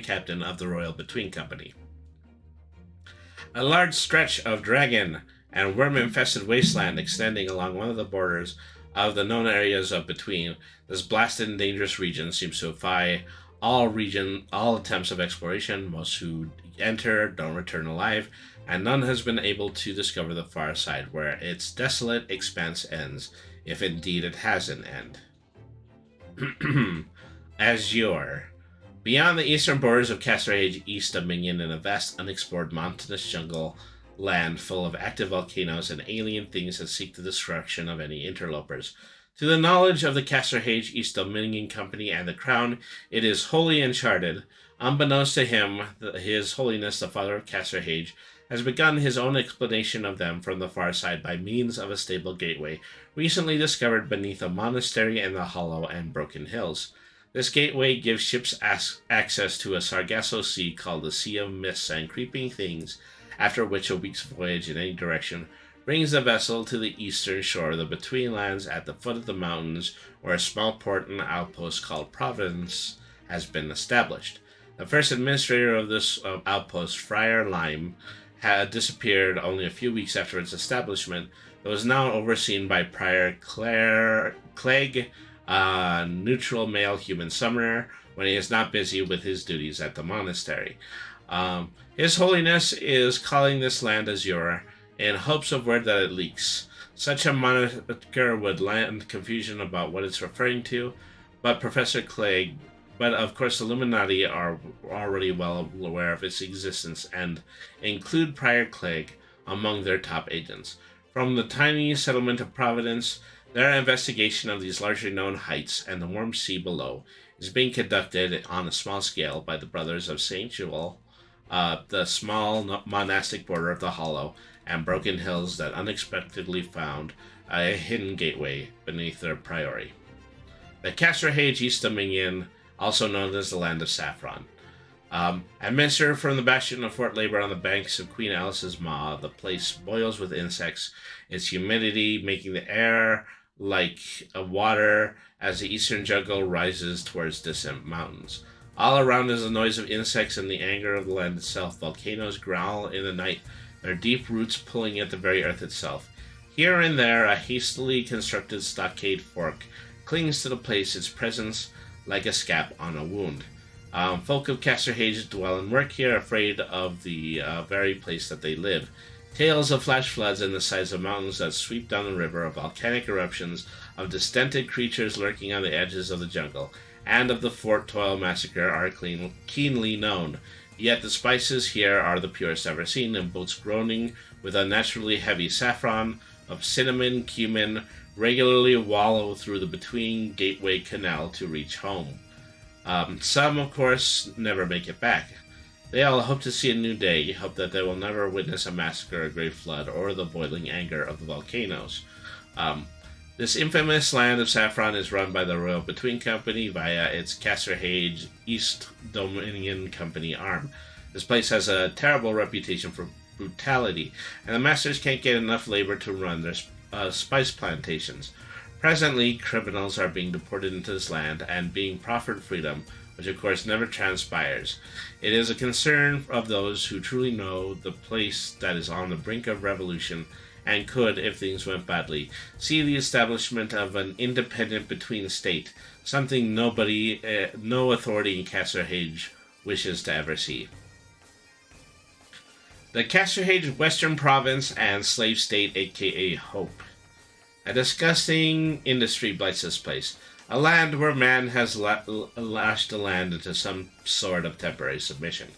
captain of the Royal Between Company. A large stretch of dragon and worm-infested wasteland extending along one of the borders of the known areas of Between. This blasted and dangerous region seems to defy all attempts of exploration. Most who enter don't return alive, and none has been able to discover the far side where its desolate expanse ends, if indeed it has an end. Azure. Beyond the eastern borders of Casterhage East Dominion in a vast unexplored mountainous jungle land full of active volcanoes and alien things that seek the destruction of any interlopers. To the knowledge of the Casterhage East Dominion Company and the Crown, it is wholly uncharted. Unbeknownst to him, His Holiness the Father of Casterhage has begun his own explanation of them from the far side by means of a stable gateway recently discovered beneath a monastery in the hollow and broken hills. This gateway gives ships access to a Sargasso Sea called the Sea of Mists and Creeping Things, after which a week's voyage in any direction brings the vessel to the eastern shore of the Betweenlands at the foot of the mountains, where a small port and outpost called Providence has been established. The first administrator of this outpost, Friar Lime, had disappeared only a few weeks after its establishment, but was now overseen by Prior Clegg, neutral male human summoner, when he is not busy with his duties at the monastery. His Holiness is calling this land Azure in hopes of word that it leaks. Such a moniker would land confusion about what it's referring to, but of course, the Illuminati are already well aware of its existence and include Prior Clegg among their top agents. From the tiny settlement of Providence, their investigation of these largely known heights and the warm sea below is being conducted on a small scale by the Brothers of St. Jewel, the small monastic border of the Hollow and broken hills that unexpectedly found a hidden gateway beneath their priory. The Casterhage East Dominion, also known as the Land of Saffron. Administered from the bastion of Fort Labor on the banks of Queen Alice's Maw, the place boils with insects, its humidity making the air like water as the eastern jungle rises towards distant mountains. All around is the noise of insects and the anger of the land itself. Volcanoes growl in the night, their deep roots pulling at the very earth itself. Here and there, a hastily constructed stockade fork clings to the place, its presence like a scab on a wound. Folk of Casterhage dwell and work here, afraid of the very place that they live. Tales of flash floods in the sides of mountains that sweep down the river, of volcanic eruptions, of distended creatures lurking on the edges of the jungle, and of the Fort Toil massacre are keenly known. Yet the spices here are the purest ever seen, in boats groaning with unnaturally heavy saffron, of cinnamon, cumin, regularly wallow through the between gateway canal to reach home. Some, of course, never make it back. They all hope to see a new day, hope that they will never witness a massacre, a great flood, or the boiling anger of the volcanoes. This infamous land of saffron is run by the Royal Between Company via its Casterhage East Dominion Company arm. This place has a terrible reputation for brutality, and the masters can't get enough labor to run their spice plantations. Presently, criminals are being deported into this land and being proffered freedom, which of course never transpires. It is a concern of those who truly know the place that is on the brink of revolution and could, if things went badly, see the establishment of an independent between state, something no authority in Casterhage wishes to ever see. The Casterhage Western Province and Slave State, aka Hope. A disgusting industry blights this place. A land where man has lashed the land into some sort of temporary submission.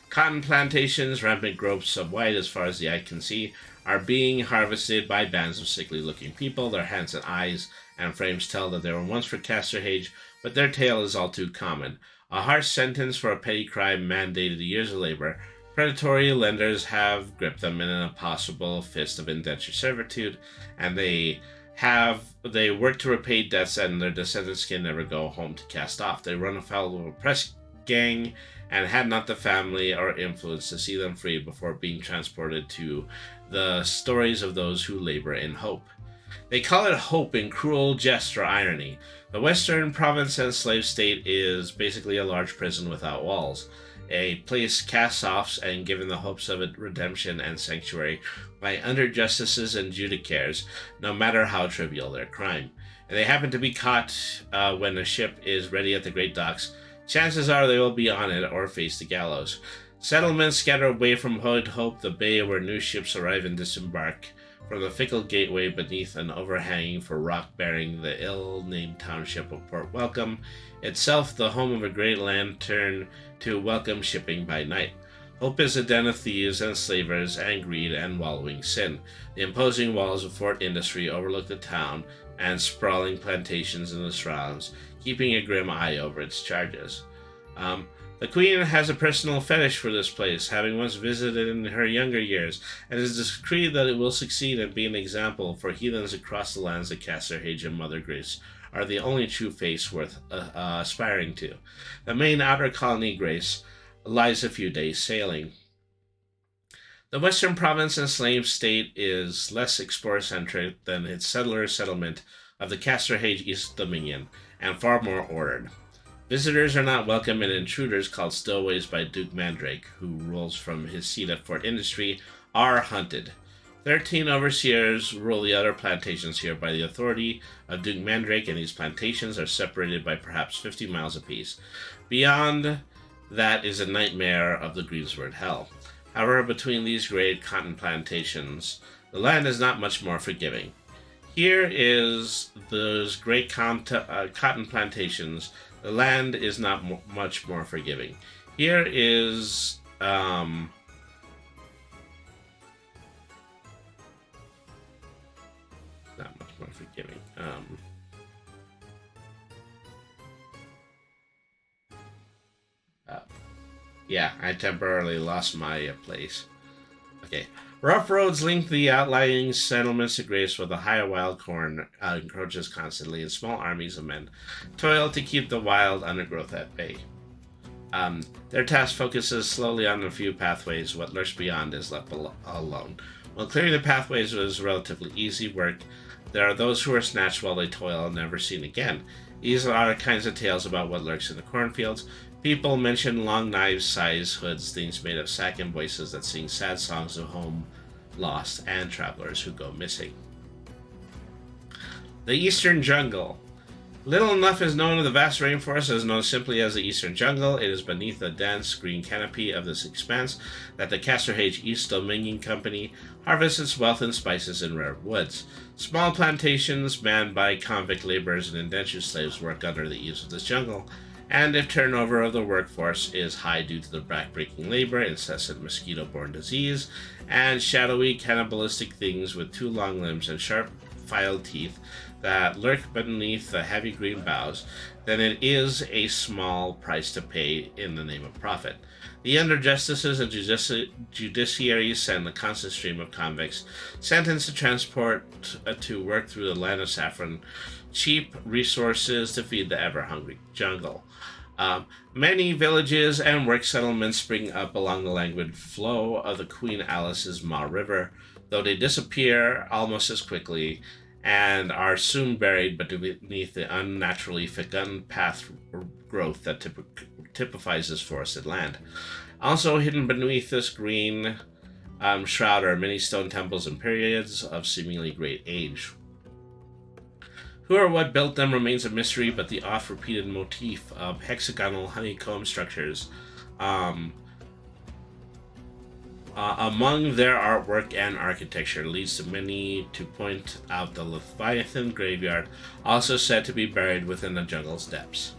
Cotton plantations, rampant growths so wide as far as the eye can see, are being harvested by bands of sickly-looking people. Their hands and eyes and frames tell that they were once for Casterhage, but their tale is all too common. A harsh sentence for a petty crime mandated years of labor. Predatory lenders have gripped them in an impossible fist of indentured servitude, and they work to repay debts, and their descendants can never go home to cast off. They run afoul of a press gang, and had not the family or influence to see them free before being transported to the stories of those who labor in hope. They call it hope in cruel jest or irony. The Western Province and Slave State is basically a large prison without walls, a place cast off and given the hopes of redemption and sanctuary by under-justices and judicaires, no matter how trivial their crime. And they happen to be caught when a ship is ready at the Great Docks. Chances are they will be on it or face the gallows. Settlements scatter away from Hope, the bay where new ships arrive and disembark from the fickle gateway beneath an overhanging for rock bearing the ill-named township of Port Welcome, itself the home of a great lantern to welcome shipping by night. Hope is a den of thieves and slavers and greed and wallowing sin. The imposing walls of Fort Industry overlook the town and sprawling plantations in the surrounds, keeping a grim eye over its charges. The Queen has a personal fetish for this place, having once visited in her younger years, and has decreed that it will succeed and be an example for heathens across the lands that Casterhage and Mother Grace are the only true face worth aspiring to. The main outer colony, Grace, lies a few days' sailing. The Western Province and Slave State is less explorer-centric than its settler settlement of the Casterhage East Dominion, and far more ordered. Visitors are not welcome, and intruders, called stowaways by Duke Mandrake, who rules from his seat at Fort Industry, are hunted. 13 overseers rule the other plantations here by the authority of Duke Mandrake, and these plantations are separated by perhaps 50 miles apiece. Beyond that is a nightmare of the Greensward Hell. However, between these great cotton plantations, the land is not much more forgiving. Here is those great cotton plantations. The land is not much more forgiving. Here is not much more forgiving. Yeah, I temporarily lost my place. Okay. Rough roads link the outlying settlements to grace, where the higher wild corn encroaches constantly, and small armies of men toil to keep the wild undergrowth at bay. Their task focuses slowly on a few pathways. What lurks beyond is left alone. While clearing the pathways was relatively easy work, there are those who are snatched while they toil and never seen again. These are the kinds of tales about what lurks in the cornfields. People mention long knives-sized hoods, things made of sack and voices that sing sad songs of home lost and travelers who go missing. The Eastern Jungle. Little enough is known of the vast rainforest as known simply as the Eastern Jungle. It is beneath the dense green canopy of this expanse that the Casterhage East Dominion Company harvests its wealth in spices and rare woods. Small plantations manned by convict laborers and indentured slaves work under the eaves of this jungle, and if turnover of the workforce is high due to the back-breaking labor, incessant mosquito-borne disease, and shadowy cannibalistic things with 2 long limbs and sharp filed teeth that lurk beneath the heavy green boughs, then it is a small price to pay in the name of profit. The under-justices and judiciaries send a constant stream of convicts sentenced to transport to work through the land of saffron, cheap resources to feed the ever-hungry jungle. Many villages and work settlements spring up along the languid flow of the Queen Alice's Ma River, though they disappear almost as quickly and are soon buried beneath the unnaturally fecund path growth that typifies this forested land. Also hidden beneath this green shroud are many stone temples and periods of seemingly great age. Who or what built them remains a mystery, but the oft-repeated motif of hexagonal honeycomb structures among their artwork and architecture leads to many to point out the Leviathan graveyard, also said to be buried within the jungle's depths.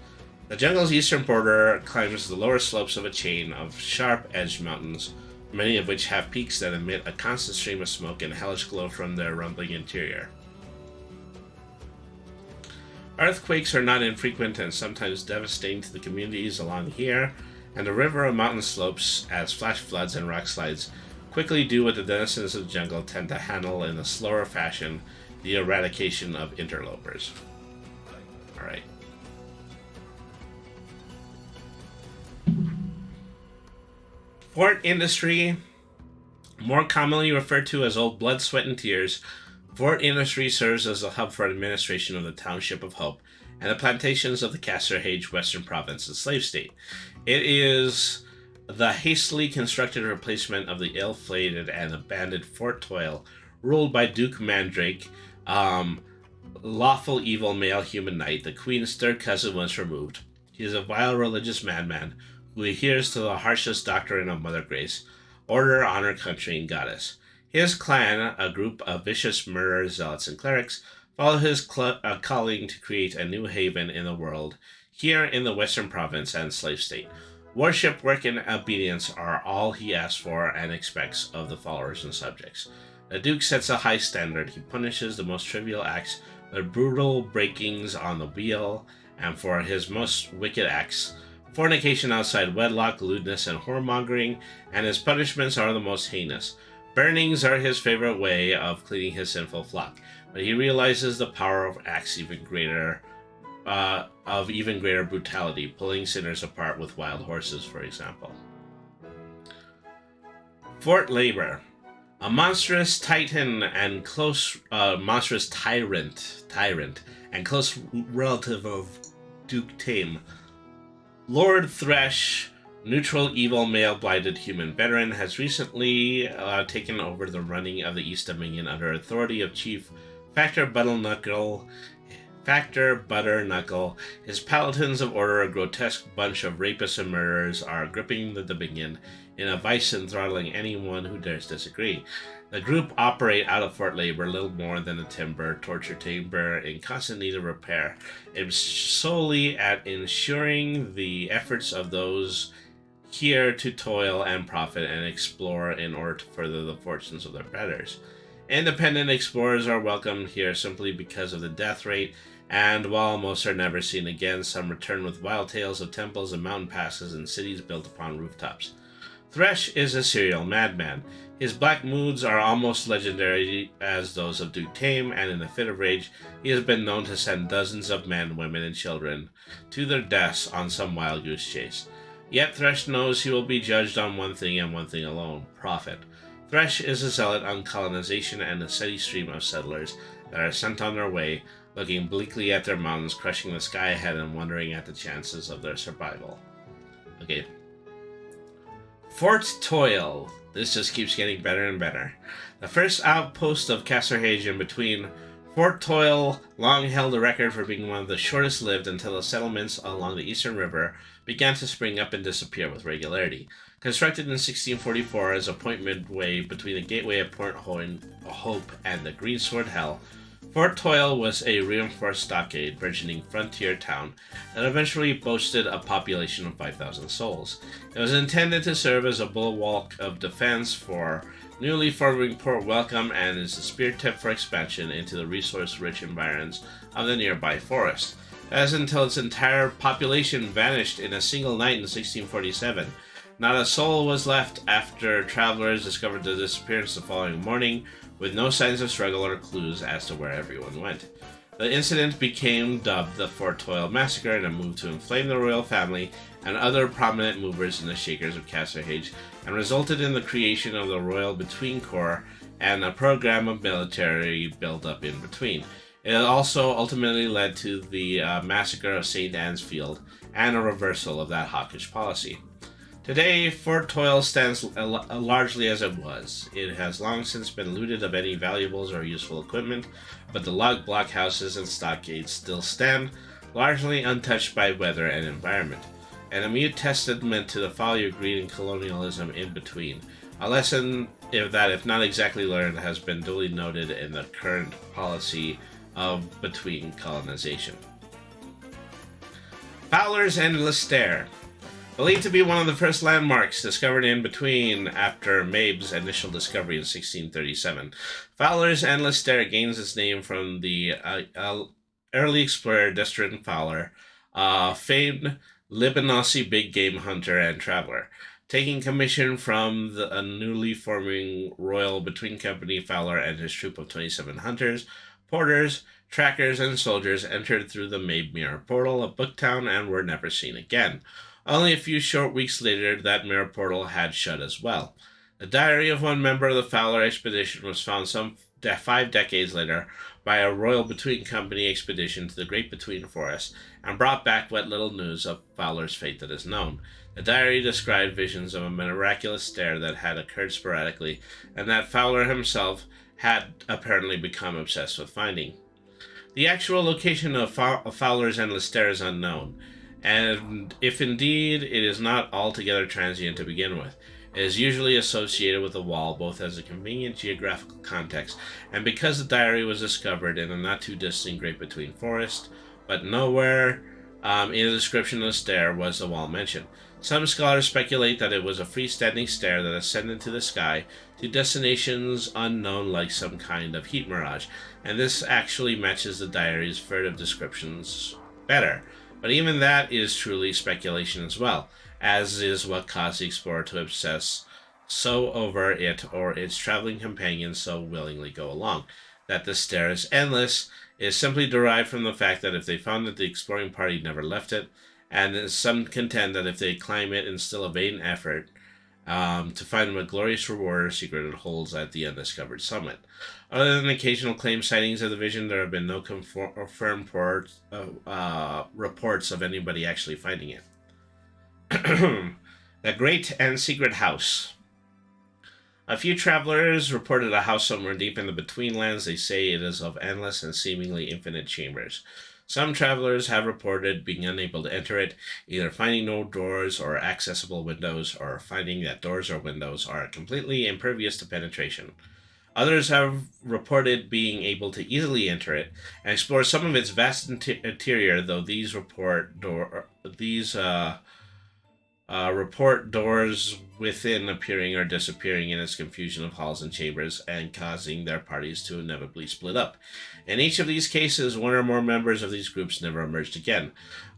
The jungle's eastern border climbs the lower slopes of a chain of sharp-edged mountains, many of which have peaks that emit a constant stream of smoke and hellish glow from their rumbling interior. Earthquakes are not infrequent and sometimes devastating to the communities along here, and the river of mountain slopes, as flash floods and rock slides, quickly do what the denizens of the jungle tend to handle in a slower fashion, the eradication of interlopers. Alright. Fort Industry, more commonly referred to as Old Blood, Sweat, and Tears, Fort Industry serves as a hub for administration of the Township of Hope and the plantations of the Casterhage Western Province and Slave State. It is the hastily constructed replacement of the ill-fated and abandoned Fort Toil, ruled by Duke Mandrake, lawful evil male human knight, the Queen's third cousin once removed. He is a vile religious madman who adheres to the harshest doctrine of Mother Grace, order, honor, country, and goddess. His clan, a group of vicious murderers, zealots, and clerics, follow his calling to create a new haven in the world, here in the Western Province and Slave State. Worship, work, and obedience are all he asks for and expects of the followers and subjects. The Duke sets a high standard. He punishes the most trivial acts with brutal breakings on the wheel, and for his most wicked acts, fornication outside wedlock, lewdness, and whoremongering, and his punishments are the most heinous. Burnings are his favorite way of cleaning his sinful flock, but he realizes the power of acts even greater brutality, pulling sinners apart with wild horses, for example. Fort Labor, a monstrous tyrant and close relative of Duke Tame. Lord Thresh, neutral, evil, male-blighted human veteran, has recently taken over the running of the East Dominion under authority of Chief Factor Buttleknuckle. Factor, Butter, Knuckle, his paladins of order, a grotesque bunch of rapists and murderers, are gripping the Dominion in a vice and throttling anyone who dares disagree. The group operate out of Fort Labor, little more than a torture chamber in constant need of repair, aimed solely at ensuring the efforts of those here to toil and profit and explore in order to further the fortunes of their betters. Independent explorers are welcomed here simply because of the death rate, and while most are never seen again, some return with wild tales of temples and mountain passes and cities built upon rooftops. Thresh is a serial madman. His black moods are almost legendary as those of Duke Tame, and in a fit of rage, he has been known to send dozens of men, women, and children to their deaths on some wild goose chase. Yet Thresh knows he will be judged on one thing and one thing alone: profit. Thresh is a zealot on colonization and a steady stream of settlers that are sent on their way, looking bleakly at their mountains, crushing the sky ahead and wondering at the chances of their survival. Okay. Fort Toil. This just keeps getting better and better. The first outpost of Casserhage in between, Fort Toil long held a record for being one of the shortest lived until the settlements along the Eastern River began to spring up and disappear with regularity. Constructed in 1644 as a point midway between the gateway of Port Hope and the Greensword Hell, Fort Toil was a reinforced stockade, burgeoning frontier town that eventually boasted a population of 5,000 souls. It was intended to serve as a bulwark of defense for newly forming Port Welcome and is a spear tip for expansion into the resource-rich environs of the nearby forest. That is until its entire population vanished in a single night in 1647. Not a soul was left after travelers discovered the disappearance the following morning, with no signs of struggle or clues as to where everyone went. The incident became dubbed the Fort Toil Massacre and a move to inflame the royal family and other prominent movers in the Shakers of Casserhage, and resulted in the creation of the Royal Between Corps and a program of military build-up in between. It also ultimately led to the massacre of St. Anne's Field and a reversal of that hawkish policy. Today, Fort Toil stands largely as it was. It has long since been looted of any valuables or useful equipment, but the log blockhouses and stockades still stand, largely untouched by weather and environment, and a mute testament to the folly of greed and colonialism in between. A lesson that, if not exactly learned, has been duly noted in the current policy of between colonization. Fowler's Endless Stare. Believed to be one of the first landmarks discovered in between after Mabe's initial discovery in 1637, Fowler's Endless Stare gains its name from the early explorer Destrin Fowler, famed Libanosi big game hunter and traveler. Taking commission from a newly forming Royal Between Company, Fowler and his troop of 27 hunters, porters, trackers, and soldiers entered through the Mabe Mirror portal of Booktown and were never seen again. Only a few short weeks later, that mirror portal had shut as well. The diary of one member of the Fowler expedition was found some 5 decades later by a Royal Between Company expedition to the Great Between Forest, and brought back what little news of Fowler's fate that is known. The diary described visions of a miraculous stare that had occurred sporadically, and that Fowler himself had apparently become obsessed with finding. The actual location of Fowler's Endless Stare is unknown, and if indeed it is not altogether transient to begin with, it is usually associated with a wall both as a convenient geographical context and because the diary was discovered in a not too distant Great Between Forest, but nowhere in the description of the stair was the wall mentioned. Some scholars speculate that it was a freestanding stair that ascended to the sky to destinations unknown, like some kind of heat mirage, and this actually matches the diary's furtive descriptions better. But even that is truly speculation as well, as is what caused the explorer to obsess so over it or its traveling companions so willingly go along. That the stair is endless is simply derived from the fact that if they found that the exploring party never left it, and some contend that if they climb it in still a vain effort, to find what glorious reward or secret it holds at the undiscovered summit. Other than occasional claimed sightings of the vision, there have been no confirmed reports of anybody actually finding it. The Great and Secret House. A few travelers reported a house somewhere deep in the Betweenlands. They say it is of endless and seemingly infinite chambers. Some travelers have reported being unable to enter it, either finding no doors or accessible windows, or finding that doors or windows are completely impervious to penetration. Others have reported being able to easily enter it and explore some of its vast interior, though these report doors within appearing or disappearing in its confusion of halls and chambers and causing their parties to inevitably split up. In each of these cases, one or more members of these groups never emerged again.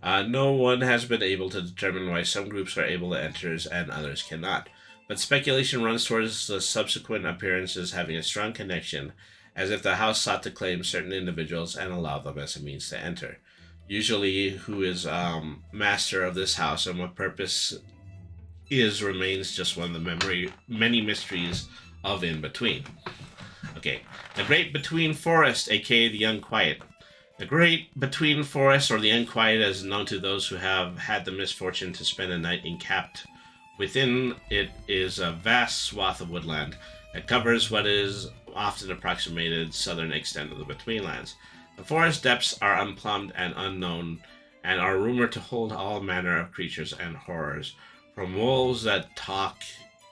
No one has been able to determine why some groups are able to enter and others cannot, but speculation runs towards the subsequent appearances having a strong connection, as if the house sought to claim certain individuals and allow them as a means to enter. Usually, who is master of this house and what purpose is remains just one of the many mysteries of In Between. Okay, the Great Between Forest, aka the Unquiet. The Great Between Forest, or the Unquiet, is known to those who have had the misfortune to spend a night encamped. Within it is a vast swath of woodland that covers what is often approximated southern extent of the Betweenlands. The forest depths are unplumbed and unknown, and are rumored to hold all manner of creatures and horrors, from wolves that talk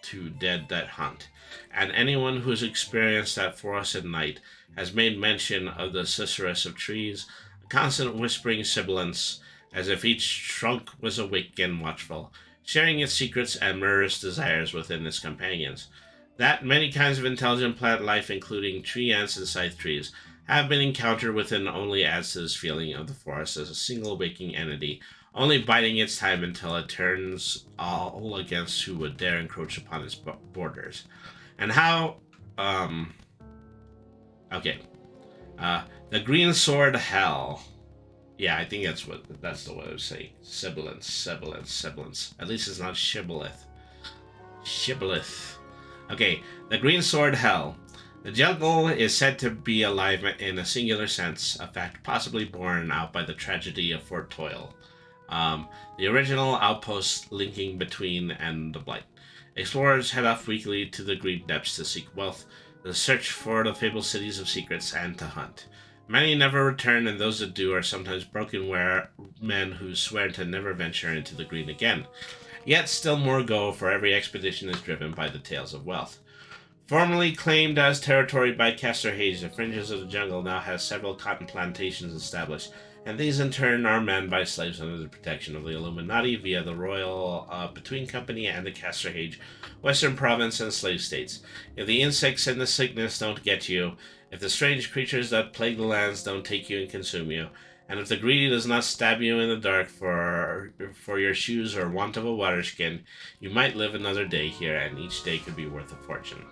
to dead that hunt. And anyone who has experienced that forest at night has made mention of the susurrus of trees, a constant whispering sibilance, as if each trunk was awake and watchful, sharing its secrets and murderous desires within its companions. That many kinds of intelligent plant life, including tree ants and scythe trees, have been encountered within only adds to this feeling of the forest as a single waking entity, only biding its time until it turns all against who would dare encroach upon its borders. And how, okay, the Green Sword Hell. Yeah, I think that's the way I would say. Sibilance. At least it's not shibboleth. Okay, the Green Sword Hell. The jungle is said to be alive in a singular sense, a fact possibly borne out by the tragedy of Fort Toil, the original outpost linking Between and the Blight. Explorers head off weekly to the green depths to seek wealth, to search for the fabled cities of secrets, and to hunt. Many never return, and those that do are sometimes broken men who swear to never venture into the green again. Yet still more go, for every expedition is driven by the tales of wealth. Formerly claimed as territory by Castor Hayes, the fringes of the jungle now has several cotton plantations established, and these in turn are manned by slaves under the protection of the Illuminati via the Royal Between Company and the Castor Hayes Western Province and slave states. If the insects and the sickness don't get you, if the strange creatures that plague the lands don't take you and consume you, and if the greedy does not stab you in the dark for your shoes or want of a water skin, you might live another day here, and each day could be worth a fortune.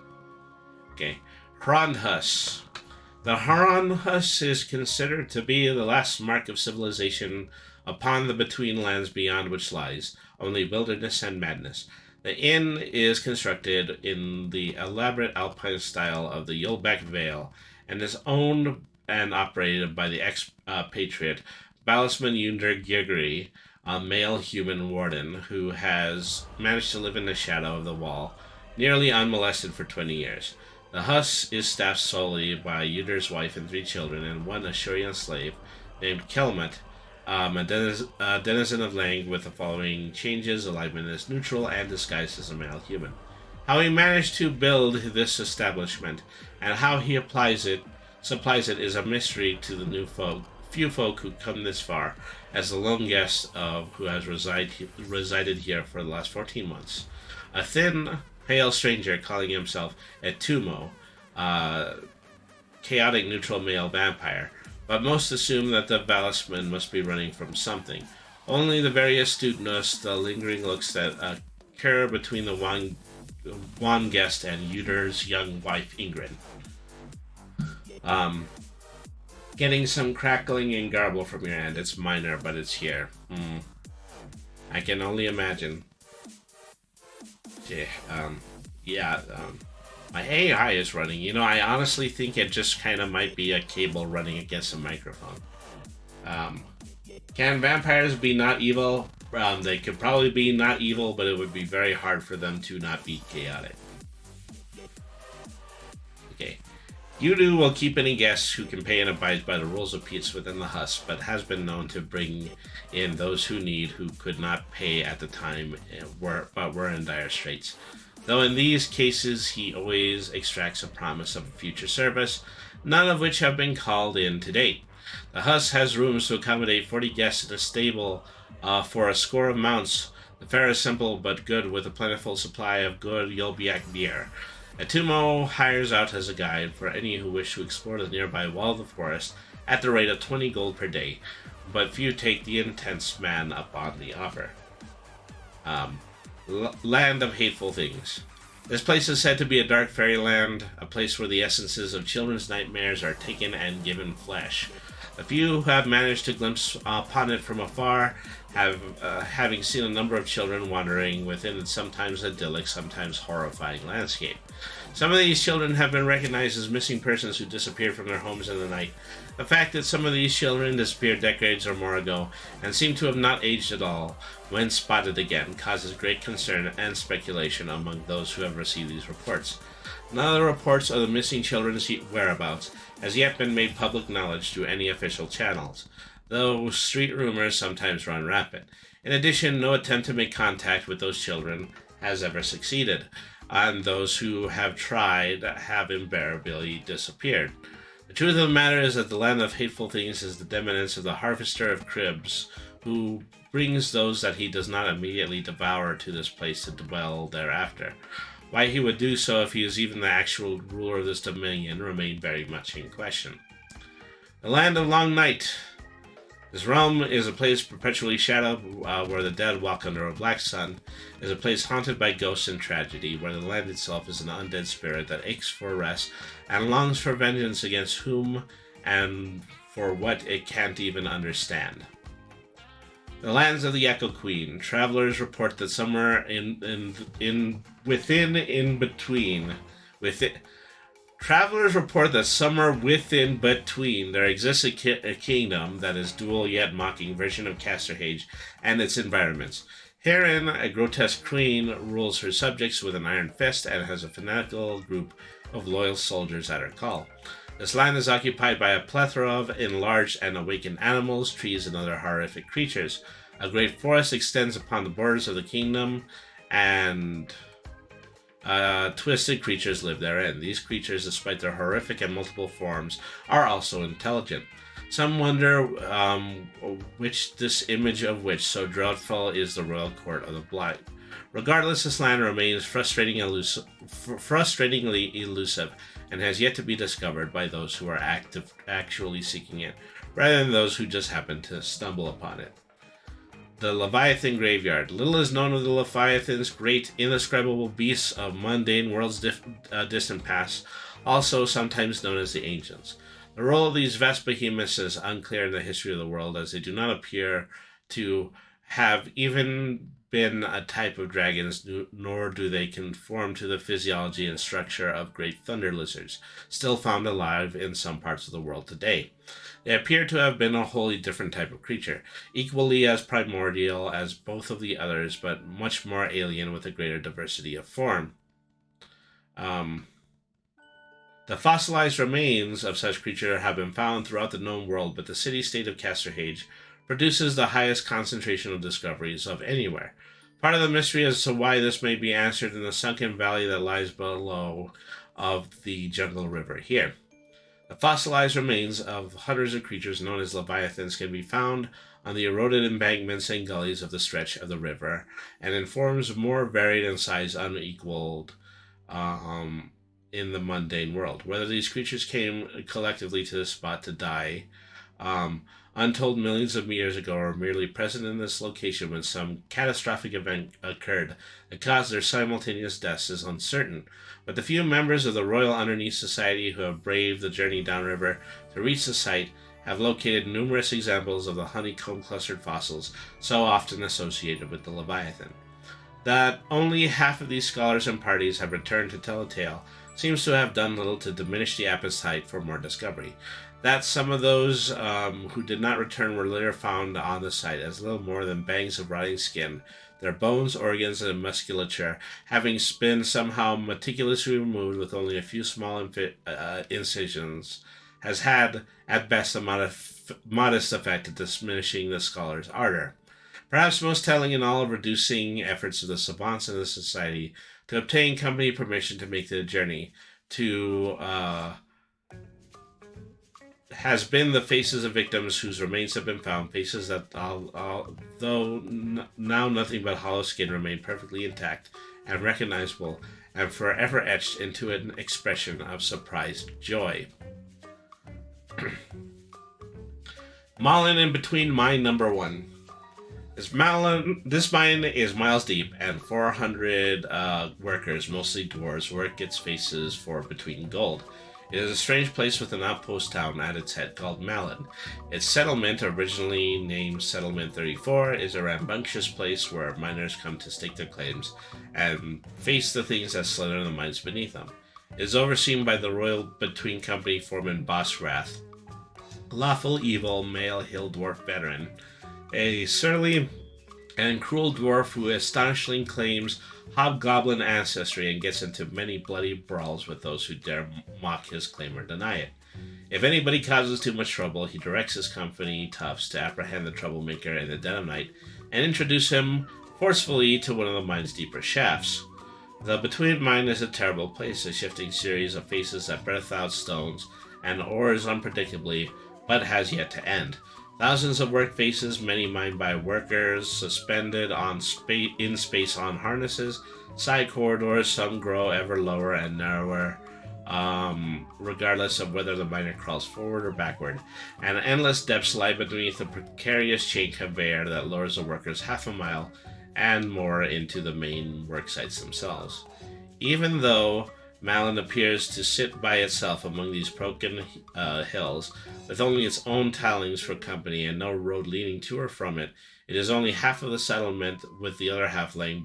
Okay, Hrandhus. The Hrandhus is considered to be the last mark of civilization upon the Betweenlands beyond which lies only wilderness and madness. The inn is constructed in the elaborate alpine style of the Yulbeck Vale and is owned and operated by the expatriate Balisman Yunder Gigri, a male human warden who has managed to live in the shadow of the wall, nearly unmolested for 20 years. The Hus is staffed solely by Yunder's wife and 3 children and 1 Ashurian slave named Kelmet, a denizen of Lang with the following changes: alignment as neutral and disguised as a male human. How he managed to build this establishment and how he supplies it is a mystery to the few folk who come this far, as the lone guest who has resided here for the last 14 months. A thin, pale stranger calling himself Etumo, chaotic neutral male vampire, but most assume that the Balisman must be running from something. Only the very astute notice the lingering looks that occur between the Wan guest and Yunder's young wife Ingrid. Getting some crackling and garble from your end. It's minor, but it's here. I can only imagine. My AI is running. I honestly think it just kind of might be a cable running against a microphone. Can vampires be not evil? They could probably be not evil, but it would be very hard for them to not be chaotic. Okay. Yudu will keep any guests who can pay and abide by the rules of peace within the husk, but has been known to bring in those who need, who could not pay at the time, but were in dire straits. Though in these cases he always extracts a promise of future service, none of which have been called in to date. The husk has rooms to accommodate 40 guests in a stable for a score of mounts. The fare is simple but good, with a plentiful supply of good Yolbiak beer. Atumo hires out as a guide for any who wish to explore the nearby wall of the forest at the rate of 20 gold per day, but few take the intense man up on the offer. Land of Hateful Things. This place is said to be a dark fairyland, a place where the essences of children's nightmares are taken and given flesh. The few who have managed to glimpse upon it from afar having seen a number of children wandering within its sometimes idyllic, sometimes horrifying landscape. Some of these children have been recognized as missing persons who disappeared from their homes in the night. The fact that some of these children disappeared decades or more ago and seem to have not aged at all when spotted again causes great concern and speculation among those who have received these reports. None of the reports of the missing children's whereabouts has yet been made public knowledge through any official channels, though street rumors sometimes run rapid. In addition, no attempt to make contact with those children has ever succeeded, and those who have tried have invariably disappeared. The truth of the matter is that the Land of Hateful Things is the dominance of the Harvester of Cribs, who brings those that he does not immediately devour to this place to dwell thereafter. Why he would do so if he is even the actual ruler of this dominion remain very much in question. The Land of Long Night. This realm is a place perpetually shadowed, where the dead walk under a black sun. It is a place haunted by ghosts and tragedy, where the land itself is an undead spirit that aches for rest and longs for vengeance against whom and for what it can't even understand. The lands of the Echo Queen. Travelers report that somewhere Travelers report that somewhere within between there exists a kingdom that is dual yet mocking version of Casterhage and its environments. Herein, a grotesque queen rules her subjects with an iron fist and has a fanatical group of loyal soldiers at her call. This land is occupied by a plethora of enlarged and awakened animals, trees, and other horrific creatures. A great forest extends upon the borders of the kingdom, and twisted creatures live therein. These creatures, despite their horrific and multiple forms, are also intelligent. Some wonder which this image of which so dreadful is the royal court of the Blight. Regardless, this land remains frustratingly elusive and has yet to be discovered by those who are actually seeking it, rather than those who just happen to stumble upon it. The Leviathan Graveyard. Little is known of the Leviathans, great indescribable beasts of mundane worlds distant past, also sometimes known as the Ancients. The role of these vast behemoths is unclear in the history of the world, as they do not appear to have even been a type of dragons, nor do they conform to the physiology and structure of great thunder lizards, still found alive in some parts of the world today. They appear to have been a wholly different type of creature, equally as primordial as both of the others, but much more alien with a greater diversity of form. The fossilized remains of such creatures have been found throughout the known world, but the city-state of Casterhage produces the highest concentration of discoveries of anywhere. Part of the mystery as to why this may be answered in the sunken valley that lies below of the jungle river here. The fossilized remains of hundreds of creatures known as leviathans can be found on the eroded embankments and gullies of the stretch of the river, and in forms more varied and size unequaled in the mundane world. Whether these creatures came collectively to this spot to die untold millions of years ago, or merely present in this location when some catastrophic event occurred that caused their simultaneous deaths, is uncertain. But the few members of the Royal Underneath Society who have braved the journey downriver to reach the site have located numerous examples of the honeycomb-clustered fossils so often associated with the Leviathan. That only half of these scholars and parties have returned to tell a tale seems to have done little to diminish the appetite for more discovery. That some of those who did not return were later found on the site as little more than bangs of rotting skin their bones, organs, and musculature having been somehow meticulously removed with only a few small incisions, has had, at best, a modest effect at diminishing the scholar's ardor. Perhaps most telling in all of reducing efforts of the savants in the society to obtain company permission to make the journey to has been the faces of victims whose remains have been found, faces that, now nothing but hollow skin, remain perfectly intact and recognizable, and forever etched into an expression of surprised joy. Malin in between mine number 1. This mine is miles deep, and 400 workers, mostly dwarves, work its faces for between gold. It is a strange place with an outpost town at its head called Malin. Its settlement, originally named Settlement 34, is a rambunctious place where miners come to stake their claims and face the things that slither in the mines beneath them. It is overseen by the Royal Between Company foreman Boss Wrath, lawful evil male hill dwarf veteran, a surly and cruel dwarf who astonishingly claims hobgoblin ancestry and gets into many bloody brawls with those who dare mock his claim or deny it. If anybody causes too much trouble, he directs his company toughs to apprehend the troublemaker in the dead of night and introduce him forcefully to one of the mine's deeper shafts. The Between Mine is a terrible place, a shifting series of faces that breath out stones and ores unpredictably, but has yet to end. Thousands of work faces, many mined by workers, suspended in space on harnesses, side corridors, some grow ever lower and narrower, regardless of whether the miner crawls forward or backward, and endless depths lie beneath a precarious chain conveyor that lowers the workers half a mile and more into the main work sites themselves. Even though Malin appears to sit by itself among these broken hills, with only its own tilings for company and no road leading to or from it. It is only half of the settlement, with the other half laying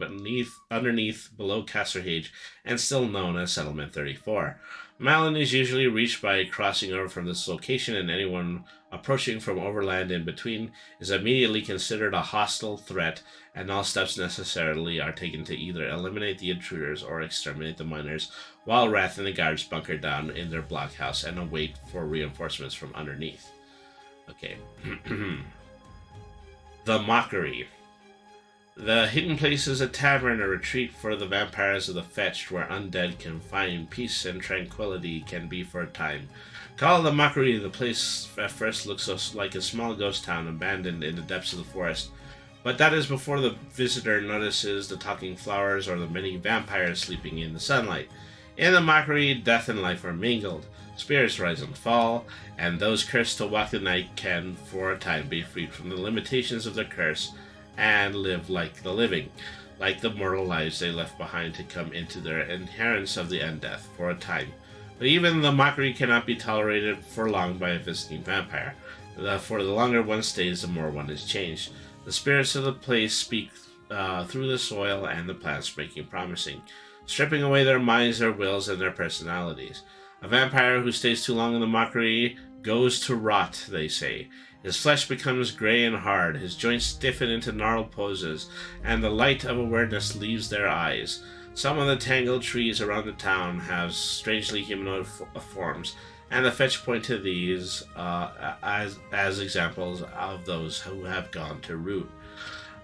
underneath, below Casterhage, and still known as Settlement 34. Malin is usually reached by crossing over from this location, and anyone approaching from overland in between is immediately considered a hostile threat, and all steps necessarily are taken to either eliminate the intruders or exterminate the miners, while Wrath and the guards bunker down in their blockhouse and await for reinforcements from underneath. Okay. The Mockery. The hidden place is a tavern, a retreat for the vampires of the fetched, where undead can find peace and tranquility can be for a time. Called the Mockery, the place at first looks like a small ghost town abandoned in the depths of the forest, but that is before the visitor notices the talking flowers or the many vampires sleeping in the sunlight. In the Mockery, death and life are mingled. Spirits rise and fall, and those cursed to walk the night can, for a time, be freed from the limitations of their curse and live like the living, like the mortal lives they left behind to come into their inheritance of the undeath for a time. But even the Mockery cannot be tolerated for long by a visiting vampire. For the longer one stays, the more one is changed. The spirits of the place speak through the soil and the plants, making promising, stripping away their minds, their wills, and their personalities. A vampire who stays too long in the Mockery goes to rot, they say. His flesh becomes gray and hard, his joints stiffen into gnarled poses, and the light of awareness leaves their eyes. Some of the tangled trees around the town have strangely humanoid forms, and the fetch point to these as examples of those who have gone to root.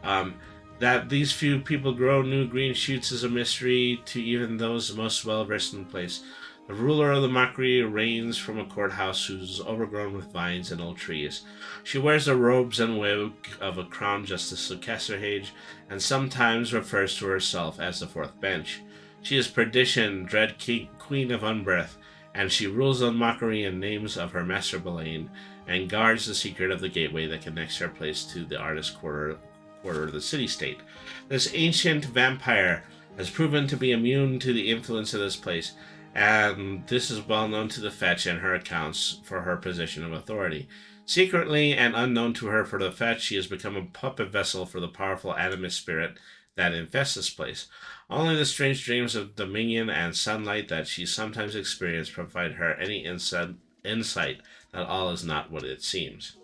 That these few people grow new green shoots is a mystery to even those most well-versed in the place. The ruler of the Mockery reigns from a courthouse who's overgrown with vines and old trees. She wears the robes and wig of a crown justice of Casterhage, and sometimes refers to herself as the Fourth Bench. She is Perdition, dread queen of Unbreath, and she rules the Mockery in names of her master Blight, and guards the secret of the gateway that connects her place to the artist quarter of the city-state. This ancient vampire has proven to be immune to the influence of this place, and this is well known to the Fetch and her accounts for her position of authority. Secretly and unknown to her for the Fetch, she has become a puppet vessel for the powerful animist spirit that infests this place. Only the strange dreams of dominion and sunlight that she sometimes experiences provide her any insight that all is not what it seems.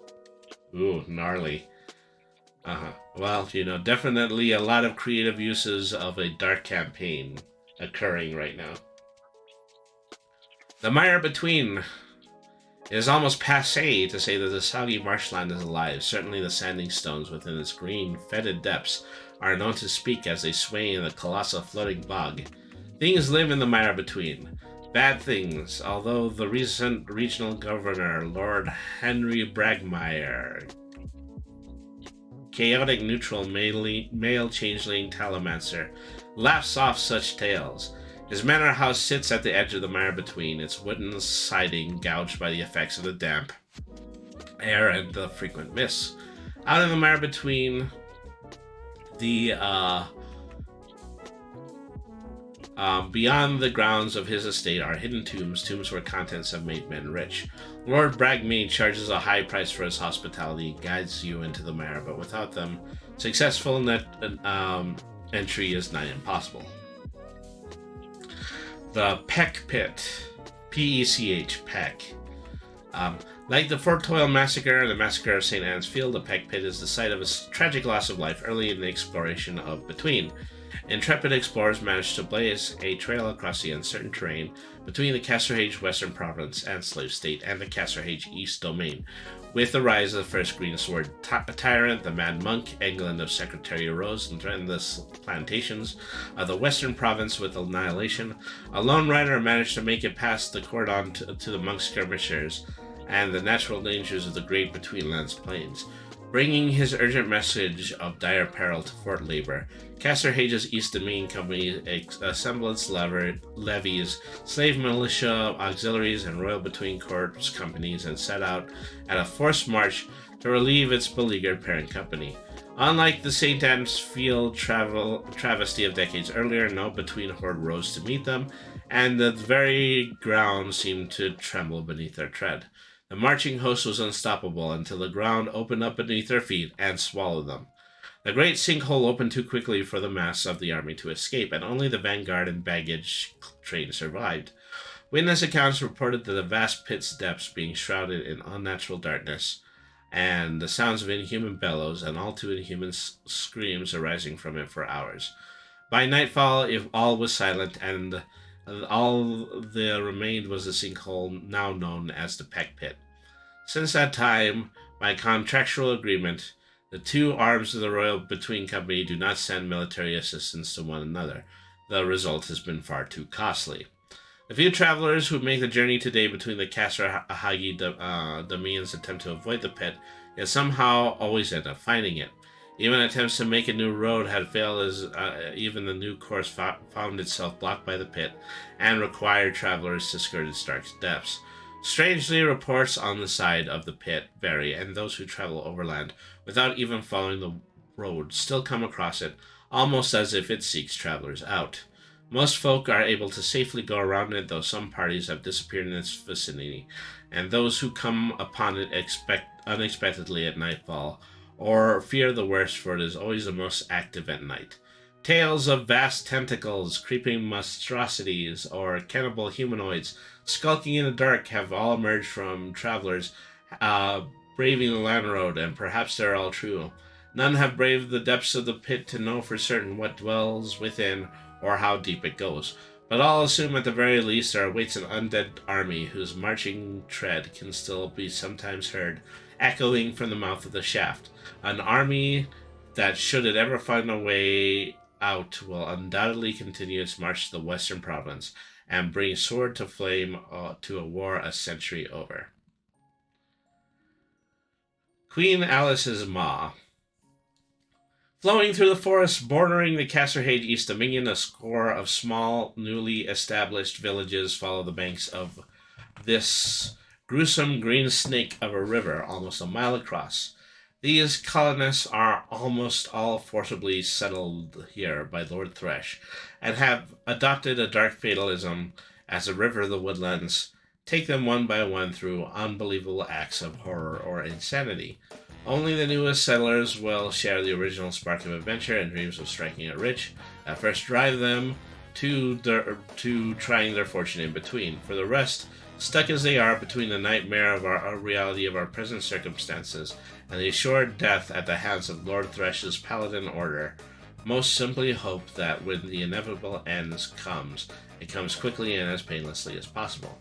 Ooh, gnarly. Well, definitely a lot of creative uses of a dark campaign occurring right now. The mire between. It is almost passé to say that the soggy marshland is alive. Certainly the sanding stones within its green, fetid depths are known to speak as they sway in the colossal floating bog. Things live in the mire between. Bad things, although the recent regional governor, Lord Henry Bragmire, chaotic neutral male changeling Talamancer, laughs off such tales. His manor house sits at the edge of the mire between, its wooden siding gouged by the effects of the damp air and the frequent mists. Out in the mire between, beyond the grounds of his estate are hidden tombs where contents have made men rich. Lord Bragmead charges a high price for his hospitality and guides you into the mire, but without them, successful entry is nigh impossible. The Peck Pit. P-E-C-H, Peck. Like the Fort Toil Massacre and the Massacre of St. Anne's Field, the Peck Pit is the site of a tragic loss of life early in the exploration of Between. Intrepid explorers managed to blaze a trail across the uncertain terrain between the Casserhage Western Province and Slave State and the Casserhage East Domain. With the rise of the first Green Sword tyrant, the Mad Monk, England of Secretary arose and threatened the plantations of the Western Province with annihilation. A lone rider managed to make it past the cordon to the monk skirmishers and the natural dangers of the Great Betweenlands Plains, bringing his urgent message of dire peril to Fort Labor. Casserhage's East Domain Company assembled its levies, slave militia, auxiliaries, and Royal Between Corps companies and set out at a forced march to relieve its beleaguered parent company. Unlike the St. Anne's Field travesty of decades earlier, no Between horde rose to meet them, and the very ground seemed to tremble beneath their tread. The marching host was unstoppable until the ground opened up beneath their feet and swallowed them. The great sinkhole opened too quickly for the mass of the army to escape, and only the vanguard and baggage train survived. Witness accounts reported the vast pit's depths being shrouded in unnatural darkness, and the sounds of inhuman bellows and all too inhuman screams arising from it for hours. By nightfall, all was silent, and all there remained was the sinkhole now known as the Peck Pit. Since that time, by contractual agreement, the two arms of the Royal Between Company do not send military assistance to one another. The result has been far too costly. The few travelers who make the journey today between the Casserhage domains attempt to avoid the pit, yet somehow always end up finding it. Even attempts to make a new road had failed, as even the new course found itself blocked by the pit and required travelers to skirt its dark depths. Strangely, reports on the side of the pit vary, and those who travel overland without even following the road still come across it, almost as if it seeks travelers out. Most folk are able to safely go around it, though some parties have disappeared in its vicinity, and those who come upon it unexpectedly at nightfall, or fear the worst, for it is always the most active at night. Tales of vast tentacles, creeping monstrosities, or cannibal humanoids skulking in the dark have all emerged from travelers braving the land road, and perhaps they're all true. None have braved the depths of the pit to know for certain what dwells within or how deep it goes, but all assume at the very least there awaits an undead army whose marching tread can still be sometimes heard echoing from the mouth of the shaft. An army that, should it ever find a way out, will undoubtedly continue its march to the Western Province and bring sword to flame to a war a century over. Queen Alice's Maw. Flowing through the forests bordering the Casserhage East Dominion, a score of small, newly established villages follow the banks of this gruesome green snake of a river almost a mile across. These colonists are almost all forcibly settled here by Lord Thresh, and have adopted a dark fatalism as the river of the woodlands take them one by one through unbelievable acts of horror or insanity. Only the newest settlers will share the original spark of adventure and dreams of striking it rich that first drive them to trying their fortune in between. For the rest, stuck as they are between the nightmare of our reality of our present circumstances and the assured death at the hands of Lord Thresh's paladin order, most simply hope that when the inevitable end comes, it comes quickly and as painlessly as possible.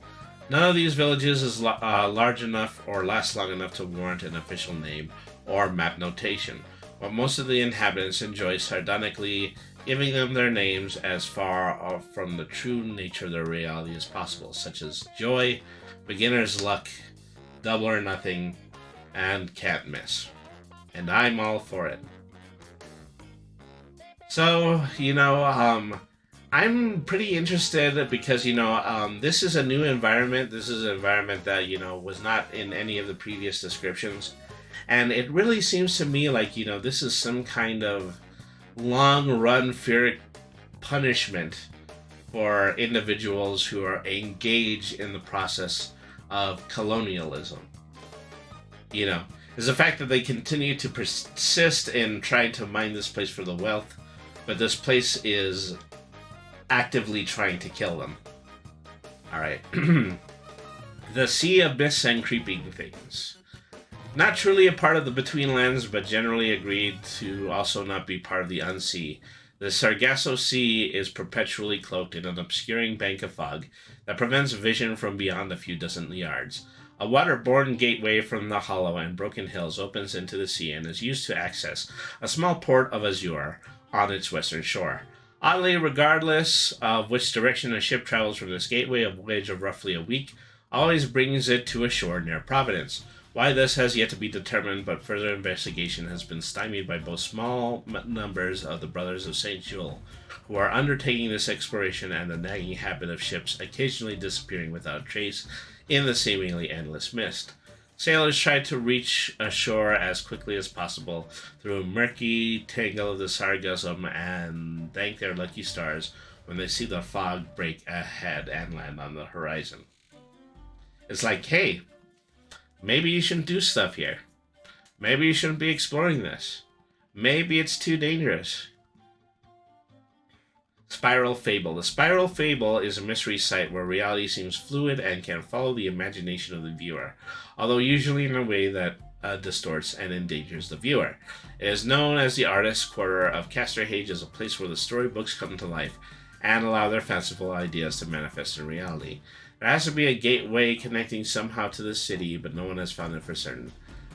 None of these villages is large enough or lasts long enough to warrant an official name or map notation, but most of the inhabitants enjoy sardonically giving them their names as far off from the true nature of their reality as possible, such as Joy, Beginner's Luck, Double or Nothing, and Can't Miss. And I'm all for it. So, I'm pretty interested because, this is a new environment. This is an environment that, was not in any of the previous descriptions. And it really seems to me like, this is some kind of long-run fear punishment for individuals who are engaged in the process of colonialism. Is the fact that they continue to persist in trying to mine this place for the wealth, but this place is actively trying to kill them. Alright. The Sea of Myths and Creeping Things. Not truly a part of the Betweenlands, but generally agreed to also not be part of the Unsea. The Sargasso Sea is perpetually cloaked in an obscuring bank of fog that prevents vision from beyond a few dozen yards. A water-borne gateway from the hollow and broken hills opens into the sea and is used to access a small port of azure on its western shore. Oddly, regardless of which direction a ship travels from this gateway, a voyage of roughly a week always brings it to a shore near Providence. Why this has yet to be determined, but further investigation has been stymied by both small numbers of the Brothers of St. Jules, who are undertaking this exploration, and the nagging habit of ships occasionally disappearing without trace in the seemingly endless mist. Sailors try to reach ashore as quickly as possible through a murky tangle of the sargassum and thank their lucky stars when they see the fog break ahead and land on the horizon. It's like, hey, maybe you shouldn't do stuff here. Maybe you shouldn't be exploring this. Maybe it's too dangerous. Spiral Fable. The Spiral Fable is a mystery site where reality seems fluid and can follow the imagination of the viewer, although usually in a way that distorts and endangers the viewer. It is known as the Artist's Quarter of Casterhage as a place where the storybooks come to life and allow their fanciful ideas to manifest in reality. There has to be a gateway connecting somehow to the city, but no one has found it for certain.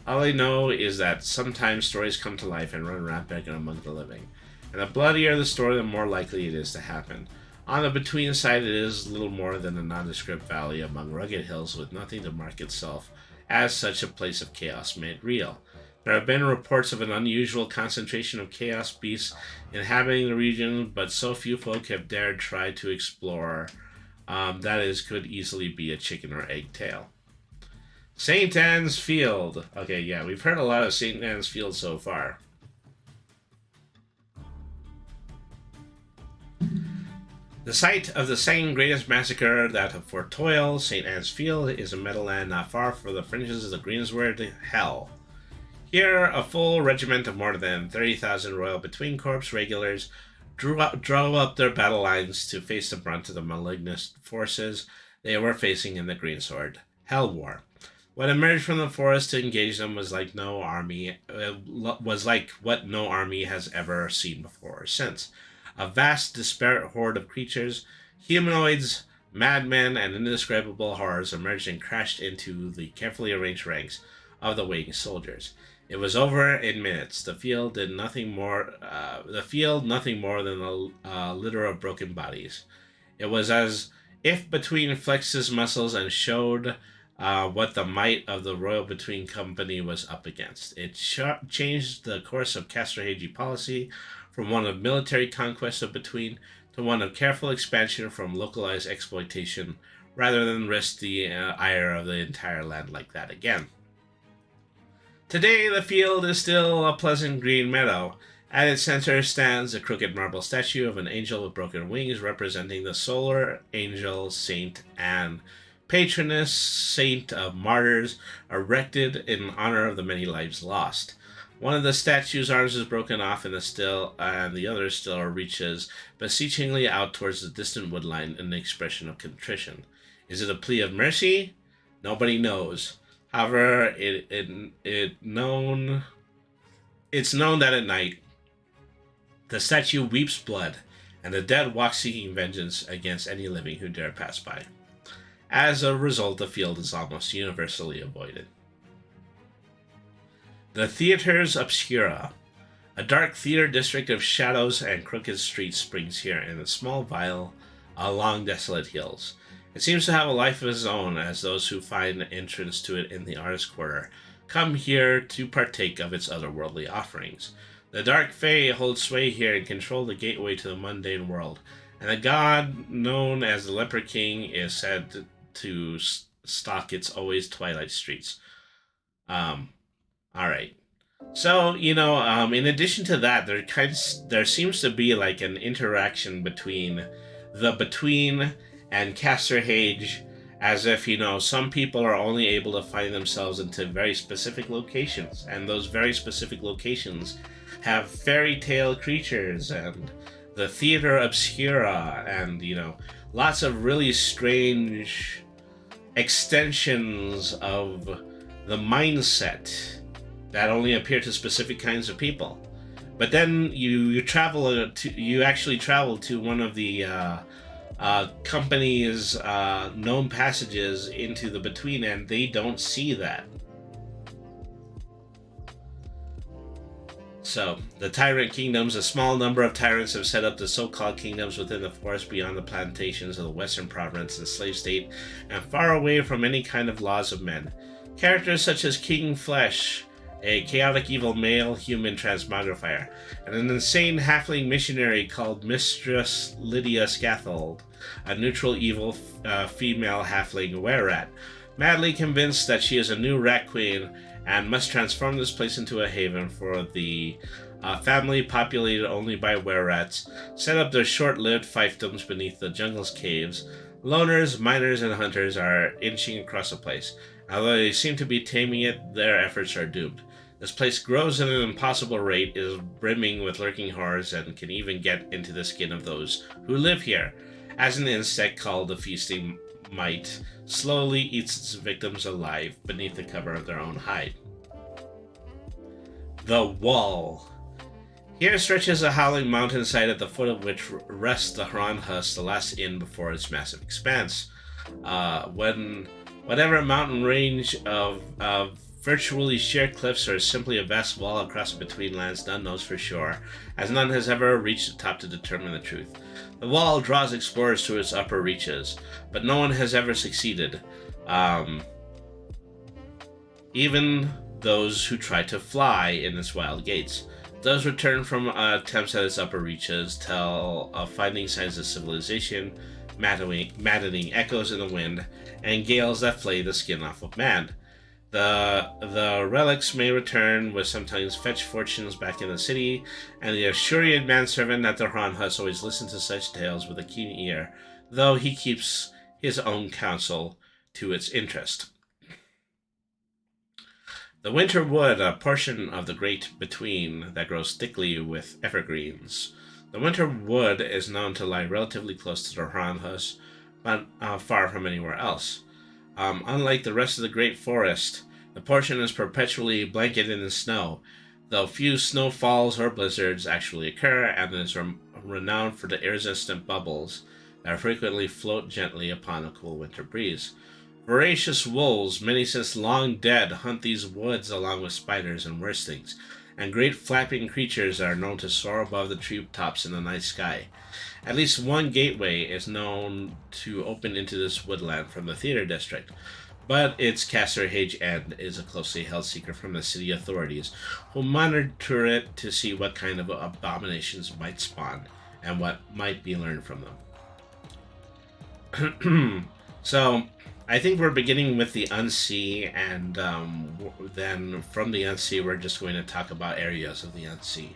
All they know is that sometimes stories come to life and run rampant among the living. And the bloodier the story, the more likely it is to happen. On the between side, it is little more than a nondescript valley among rugged hills with nothing to mark itself as such a place of chaos made real. There have been reports of an unusual concentration of chaos beasts inhabiting the region, but so few folk have dared try to explore. Could easily be a chicken or egg tale. St. Anne's Field. Okay, yeah, we've heard a lot of St. Anne's Field so far. The site of the second greatest massacre, that of Fort Toil, St. Anne's Field, is a meadowland not far from the fringes of the Greensward Hell. Here, a full regiment of more than 30,000 Royal Between Corps regulars drove up their battle lines to face the brunt of the malignant forces they were facing in the Greensword Hell War. What emerged from the forest to engage them was like what no army has ever seen before or since. A vast, disparate horde of creatures, humanoids, madmen, and indescribable horrors emerged and crashed into the carefully arranged ranks of the waiting soldiers. It was over in minutes. The field nothing more than a litter of broken bodies. It was as if Between flexed his muscles and showed what the might of the Royal Between Company was up against. It changed the course of Casterhage policy from one of military conquest of Between to one of careful expansion from localized exploitation, rather than risk the ire of the entire land like that again. Today, the field is still a pleasant green meadow. At its center stands a crooked marble statue of an angel with broken wings representing the solar angel Saint Anne, patroness saint of martyrs, erected in honor of the many lives lost. One of the statue's arms is broken off and the other still reaches beseechingly out towards the distant woodline in an expression of contrition. Is it a plea of mercy? Nobody knows. However, it's known that at night the statue weeps blood, and the dead walk seeking vengeance against any living who dare pass by. As a result, the field is almost universally avoided. The Theaters Obscura. A dark theater district of shadows and crooked streets springs here in a small vile along desolate hills. It seems to have a life of its own, as those who find entrance to it in the artist quarter come here to partake of its otherworldly offerings. The dark fae hold sway here and control the gateway to the mundane world, and the god known as the Leper King is said to stalk its always twilight streets. Alright. So, in addition to that, there seems to be like an interaction between the Between and Caster Hage, as if, some people are only able to find themselves into very specific locations, and those very specific locations have fairy tale creatures, and the Theater Obscura, and, lots of really strange extensions of the mindset that only appear to specific kinds of people. But then you actually travel to one of the company's known passages into the Between, and they don't see that. So, the Tyrant Kingdoms. A small number of tyrants have set up the so-called kingdoms within the forest beyond the plantations of the Western Province and slave state, and far away from any kind of laws of men. Characters such as King Flesh, a chaotic evil male human transmogrifier, and an insane halfling missionary called Mistress Lydia Scathold, a neutral evil female halfling were-rat, madly convinced that she is a new rat queen and must transform this place into a haven for the family populated only by were-rats, set up their short-lived fiefdoms beneath the jungle's caves. Loners, miners, and hunters are inching across the place. Although they seem to be taming it, their efforts are doomed. This place grows at an impossible rate, is brimming with lurking horrors, and can even get into the skin of those who live here, as an insect called the feasting mite slowly eats its victims alive beneath the cover of their own hide. The Wall. Here stretches a howling mountainside at the foot of which rests the Hranhus, the last inn before its massive expanse. Whatever mountain range of virtually sheer cliffs or simply a vast wall across between lands, none knows for sure, as none has ever reached the top to determine the truth. The wall draws explorers to its upper reaches, but no one has ever succeeded. Even those who try to fly in its wild gates. Those return from attempts at its upper reaches tell of finding signs of civilization, maddening echoes in the wind, and gales that flay the skin off of man. The relics may return with sometimes fetch fortunes back in the city, and the Ashurian manservant at the Hranhus always listens to such tales with a keen ear, though he keeps his own counsel to its interest. The Winter Wood, a portion of the Great Between that grows thickly with evergreens. The Winter Wood is known to lie relatively close to the Hranhus, but far from anywhere else. Unlike the rest of the Great Forest, the portion is perpetually blanketed in snow, though few snowfalls or blizzards actually occur, and is renowned for the irresistant bubbles that frequently float gently upon a cool winter breeze. Voracious wolves, many since long dead, hunt these woods along with spiders and worse things, and great flapping creatures are known to soar above the treetops in the night sky. At least one gateway is known to open into this woodland from the theater district, but its Caster Hage end is a closely held secret from the city authorities, who monitor it to see what kind of abominations might spawn, and what might be learned from them. So, I think we're beginning with the Unsea, and then from the Unsea we're just going to talk about areas of the Unsea.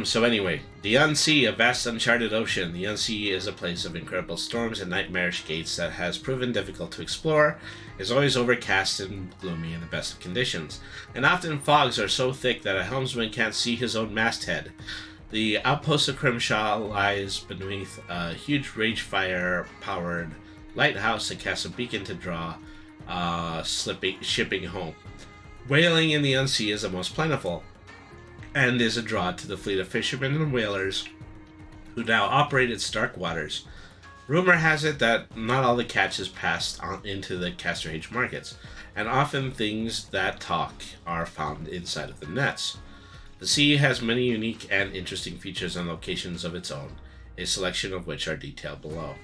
So anyway, the Unsea, a vast uncharted ocean. The Unsea is a place of incredible storms and nightmarish gates that has proven difficult to explore, is always overcast and gloomy in the best of conditions, and often fogs are so thick that a helmsman can't see his own masthead. The outpost of Crimshaw lies beneath a huge ragefire-powered lighthouse that casts a beacon to draw shipping home. Whaling in the Unsea is the most plentiful, and is a draw to the fleet of fishermen and whalers who now operate its dark waters. Rumor has it that not all the catch is passed on into the Castor Age markets, and often things that talk are found inside of the nets. The sea has many unique and interesting features and locations of its own, a selection of which are detailed below.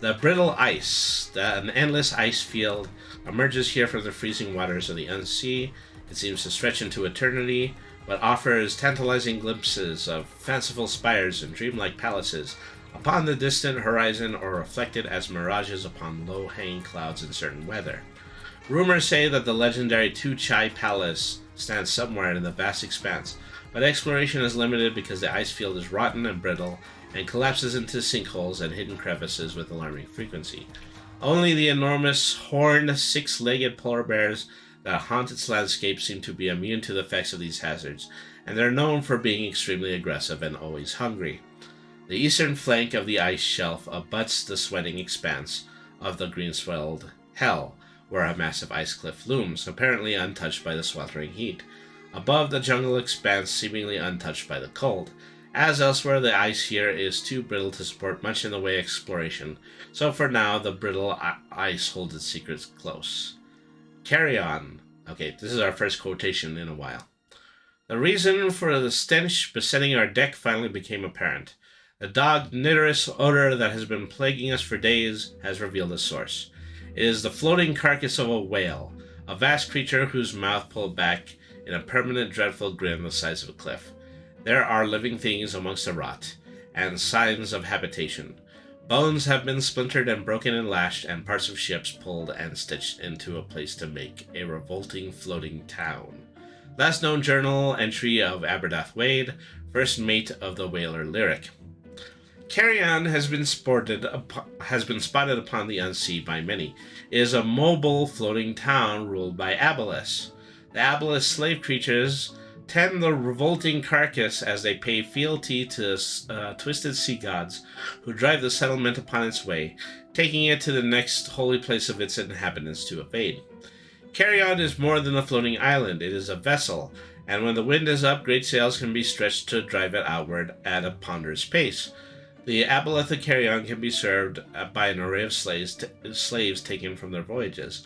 The brittle ice, an endless ice field, emerges here from the freezing waters of the Unsea. It seems to stretch into eternity, but offers tantalizing glimpses of fanciful spires and dreamlike palaces upon the distant horizon or reflected as mirages upon low-hanging clouds in certain weather. Rumors say that the legendary Tu Chai Palace stands somewhere in the vast expanse, but exploration is limited because the ice field is rotten and brittle and collapses into sinkholes and hidden crevices with alarming frequency. Only the enormous horned six-legged polar bears that haunt its landscape seem to be immune to the effects of these hazards, and they're known for being extremely aggressive and always hungry. The eastern flank of the ice shelf abuts the sweating expanse of the green-swelled hell, where a massive ice cliff looms, apparently untouched by the sweltering heat. Above, the jungle expanse seemingly untouched by the cold. As elsewhere, the ice here is too brittle to support much in the way of exploration, so for now, the brittle ice holds its secrets close. Carry on. Okay, this is our first quotation in a while. The reason for the stench besetting our deck finally became apparent. The dog-nitterous odor that has been plaguing us for days has revealed its source. It is the floating carcass of a whale, a vast creature whose mouth pulled back in a permanent dreadful grin the size of a cliff. There are living things amongst the rot, and signs of habitation. Bones have been splintered and broken and lashed, and parts of ships pulled and stitched into a place to make a revolting floating town. Last known journal entry of Aberdath Wade, first mate of the whaler Lyric. Carrion has been spotted upon the Unsea by many. It is a mobile floating town ruled by Aboleths. The Aboleth slave creatures tend the revolting carcass as they pay fealty to twisted sea gods who drive the settlement upon its way, taking it to the next holy place of its inhabitants to evade. Carrion is more than a floating island, it is a vessel, and when the wind is up, great sails can be stretched to drive it outward at a ponderous pace. The Aboleth of Carrion can be served by an array of slaves taken from their voyages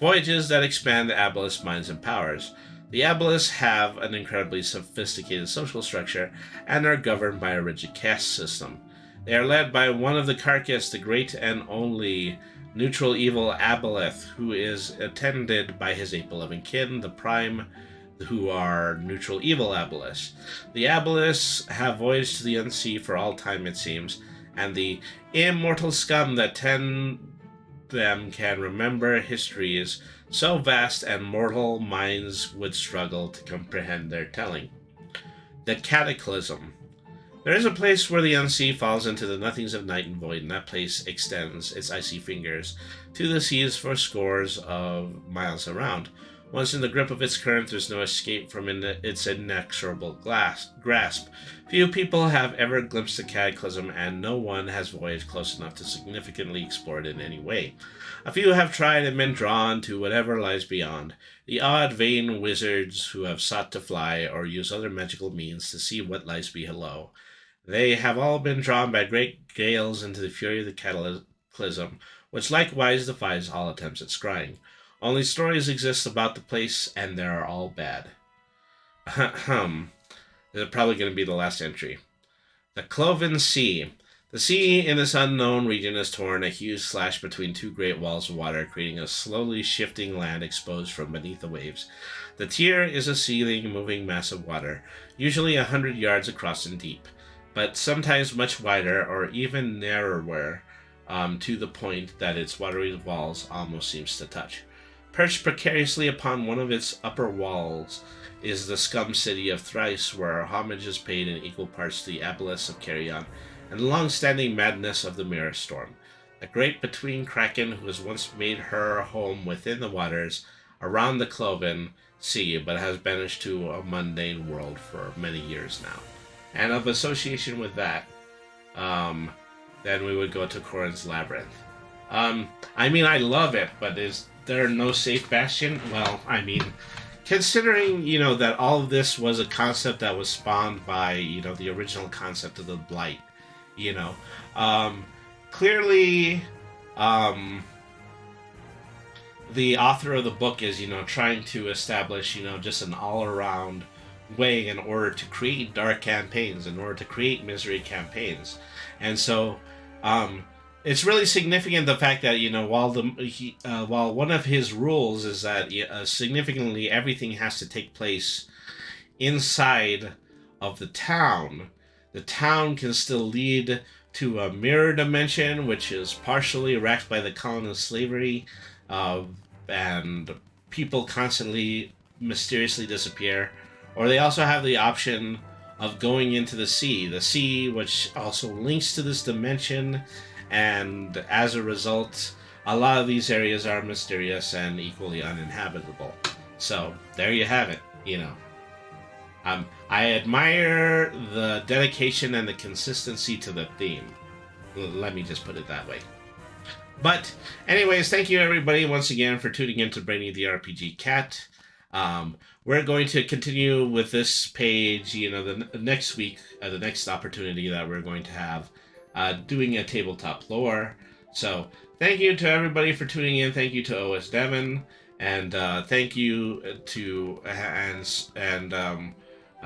that expand the Aboleth's minds and powers. The Aboleths have an incredibly sophisticated social structure and are governed by a rigid caste system. They are led by one of the carcass, the great and only neutral evil Aboleth, who is attended by his 8 beloved kin, the Prime, who are neutral evil Aboleths. The Aboleths have voyaged to the Unsea for all time, it seems, and the immortal scum that tend them can remember histories so vast and mortal minds would struggle to comprehend their telling. The Cataclysm. There is a place where the Unsea falls into the nothings of night and void, and that place extends its icy fingers to the seas for scores of miles around. Once in the grip of its current, there's no escape from its inexorable grasp. Few people have ever glimpsed the Cataclysm, and no one has voyaged close enough to significantly explore it in any way. A few have tried and been drawn to whatever lies beyond. The odd, vain wizards who have sought to fly or use other magical means to see what lies below. They have all been drawn by great gales into the fury of the Cataclysm, which likewise defies all attempts at scrying. Only stories exist about the place, and they are all bad. This is probably going to be the last entry. The Cloven Sea. The sea in this unknown region is torn, a huge slash between two great walls of water, creating a slowly shifting land exposed from beneath the waves. The tier is a seething, moving mass of water, usually 100 yards across and deep, but sometimes much wider or even narrower, to the point that its watery walls almost seems to touch. Perched precariously upon one of its upper walls is the scum city of Thrice, where homage is paid in equal parts to the aboleths of Carrion and the long-standing madness of the Mirror Storm, a great between kraken who has once made her home within the waters around the Cloven Sea, but has banished to a mundane world for many years now. And of association with that, then we would go to Corin's Labyrinth. I mean, I love it, but is there no safe bastion? Well, I mean, considering, that all of this was a concept that was spawned by, the original concept of the Blight, clearly, the author of the book is, trying to establish, just an all-around way in order to create dark campaigns, in order to create misery campaigns. And so, it's really significant the fact that, while one of his rules is that significantly everything has to take place inside of the town can still lead to a mirror dimension, which is partially wrecked by the colonist slavery, and people constantly mysteriously disappear. Or they also have the option of going into the sea which also links to this dimension, and as a result, a lot of these areas are mysterious and equally uninhabitable. So, there you have it, I admire the dedication and the consistency to the theme. Let me just put it that way. But, anyways, thank you everybody once again for tuning in to Brainy the RPG Cat. We're going to continue with this page, the next week, the next opportunity that we're going to have, doing a tabletop lore. So, thank you to everybody for tuning in. Thank you to OS Devon, and thank you to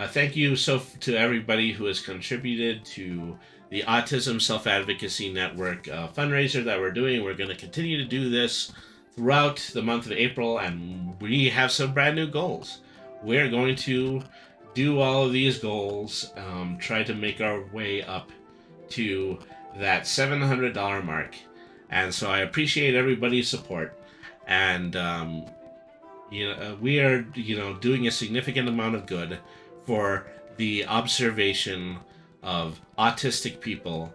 thank you to everybody who has contributed to the Autism Self-Advocacy Network fundraiser that we're doing. We're going to continue to do this throughout the month of April, and we have some brand new goals. We're going to do all of these goals, try to make our way up to that $700 mark. And so I appreciate everybody's support. And, we are, doing a significant amount of good for the observation of autistic people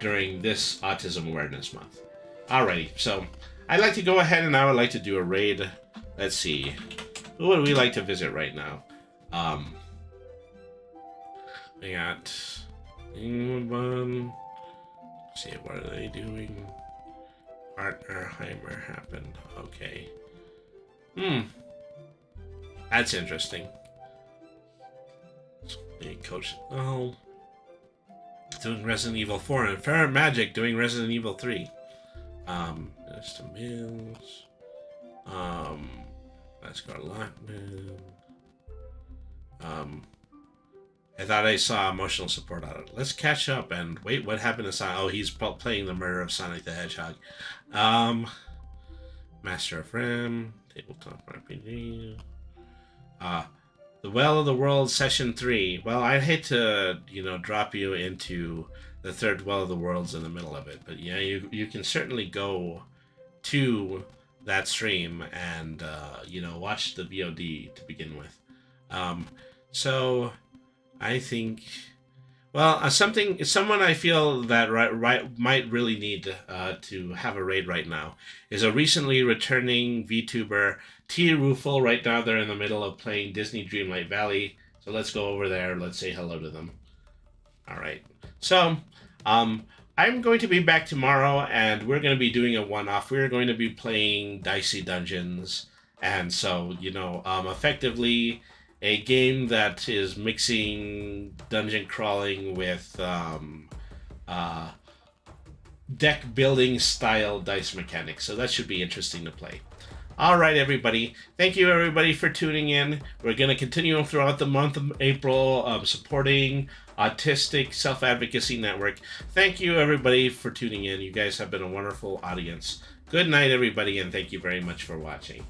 during this Autism Awareness Month. Alrighty, so I'd like to go ahead and I would like to do a raid. Let's see. Who would we like to visit right now? We got England. Let's see, what are they doing? Partnerheimer happened. Okay. That's interesting. Coach. Oh. Doing Resident Evil 4 and Fair Magic doing Resident Evil 3. Mr. Mills. Let's go to Lockman. I thought I saw emotional support on it. Let's catch up and wait. What happened to Sonic? Oh, he's playing the murder of Sonic the Hedgehog. Master of Ram. Tabletop RPG. The Well of the World Session 3. Well, I'd hate to, drop you into the third Well of the Worlds in the middle of it. But yeah, you can certainly go to that stream and, watch the VOD to begin with. So I think, someone I feel that might really need to have a raid right now is a recently returning VTuber, T. Rufel. Right now they're in the middle of playing Disney Dreamlight Valley. So let's go over there. Let's say hello to them. All right. So, I'm going to be back tomorrow, and we're going to be doing a one-off. We're going to be playing Dicey Dungeons, and so, effectively a game that is mixing dungeon crawling with deck building style dice mechanics. So that should be interesting to play. All right, everybody. Thank you, everybody, for tuning in. We're going to continue throughout the month of April supporting Autistic Self-Advocacy Network. Thank you, everybody, for tuning in. You guys have been a wonderful audience. Good night, everybody, and thank you very much for watching.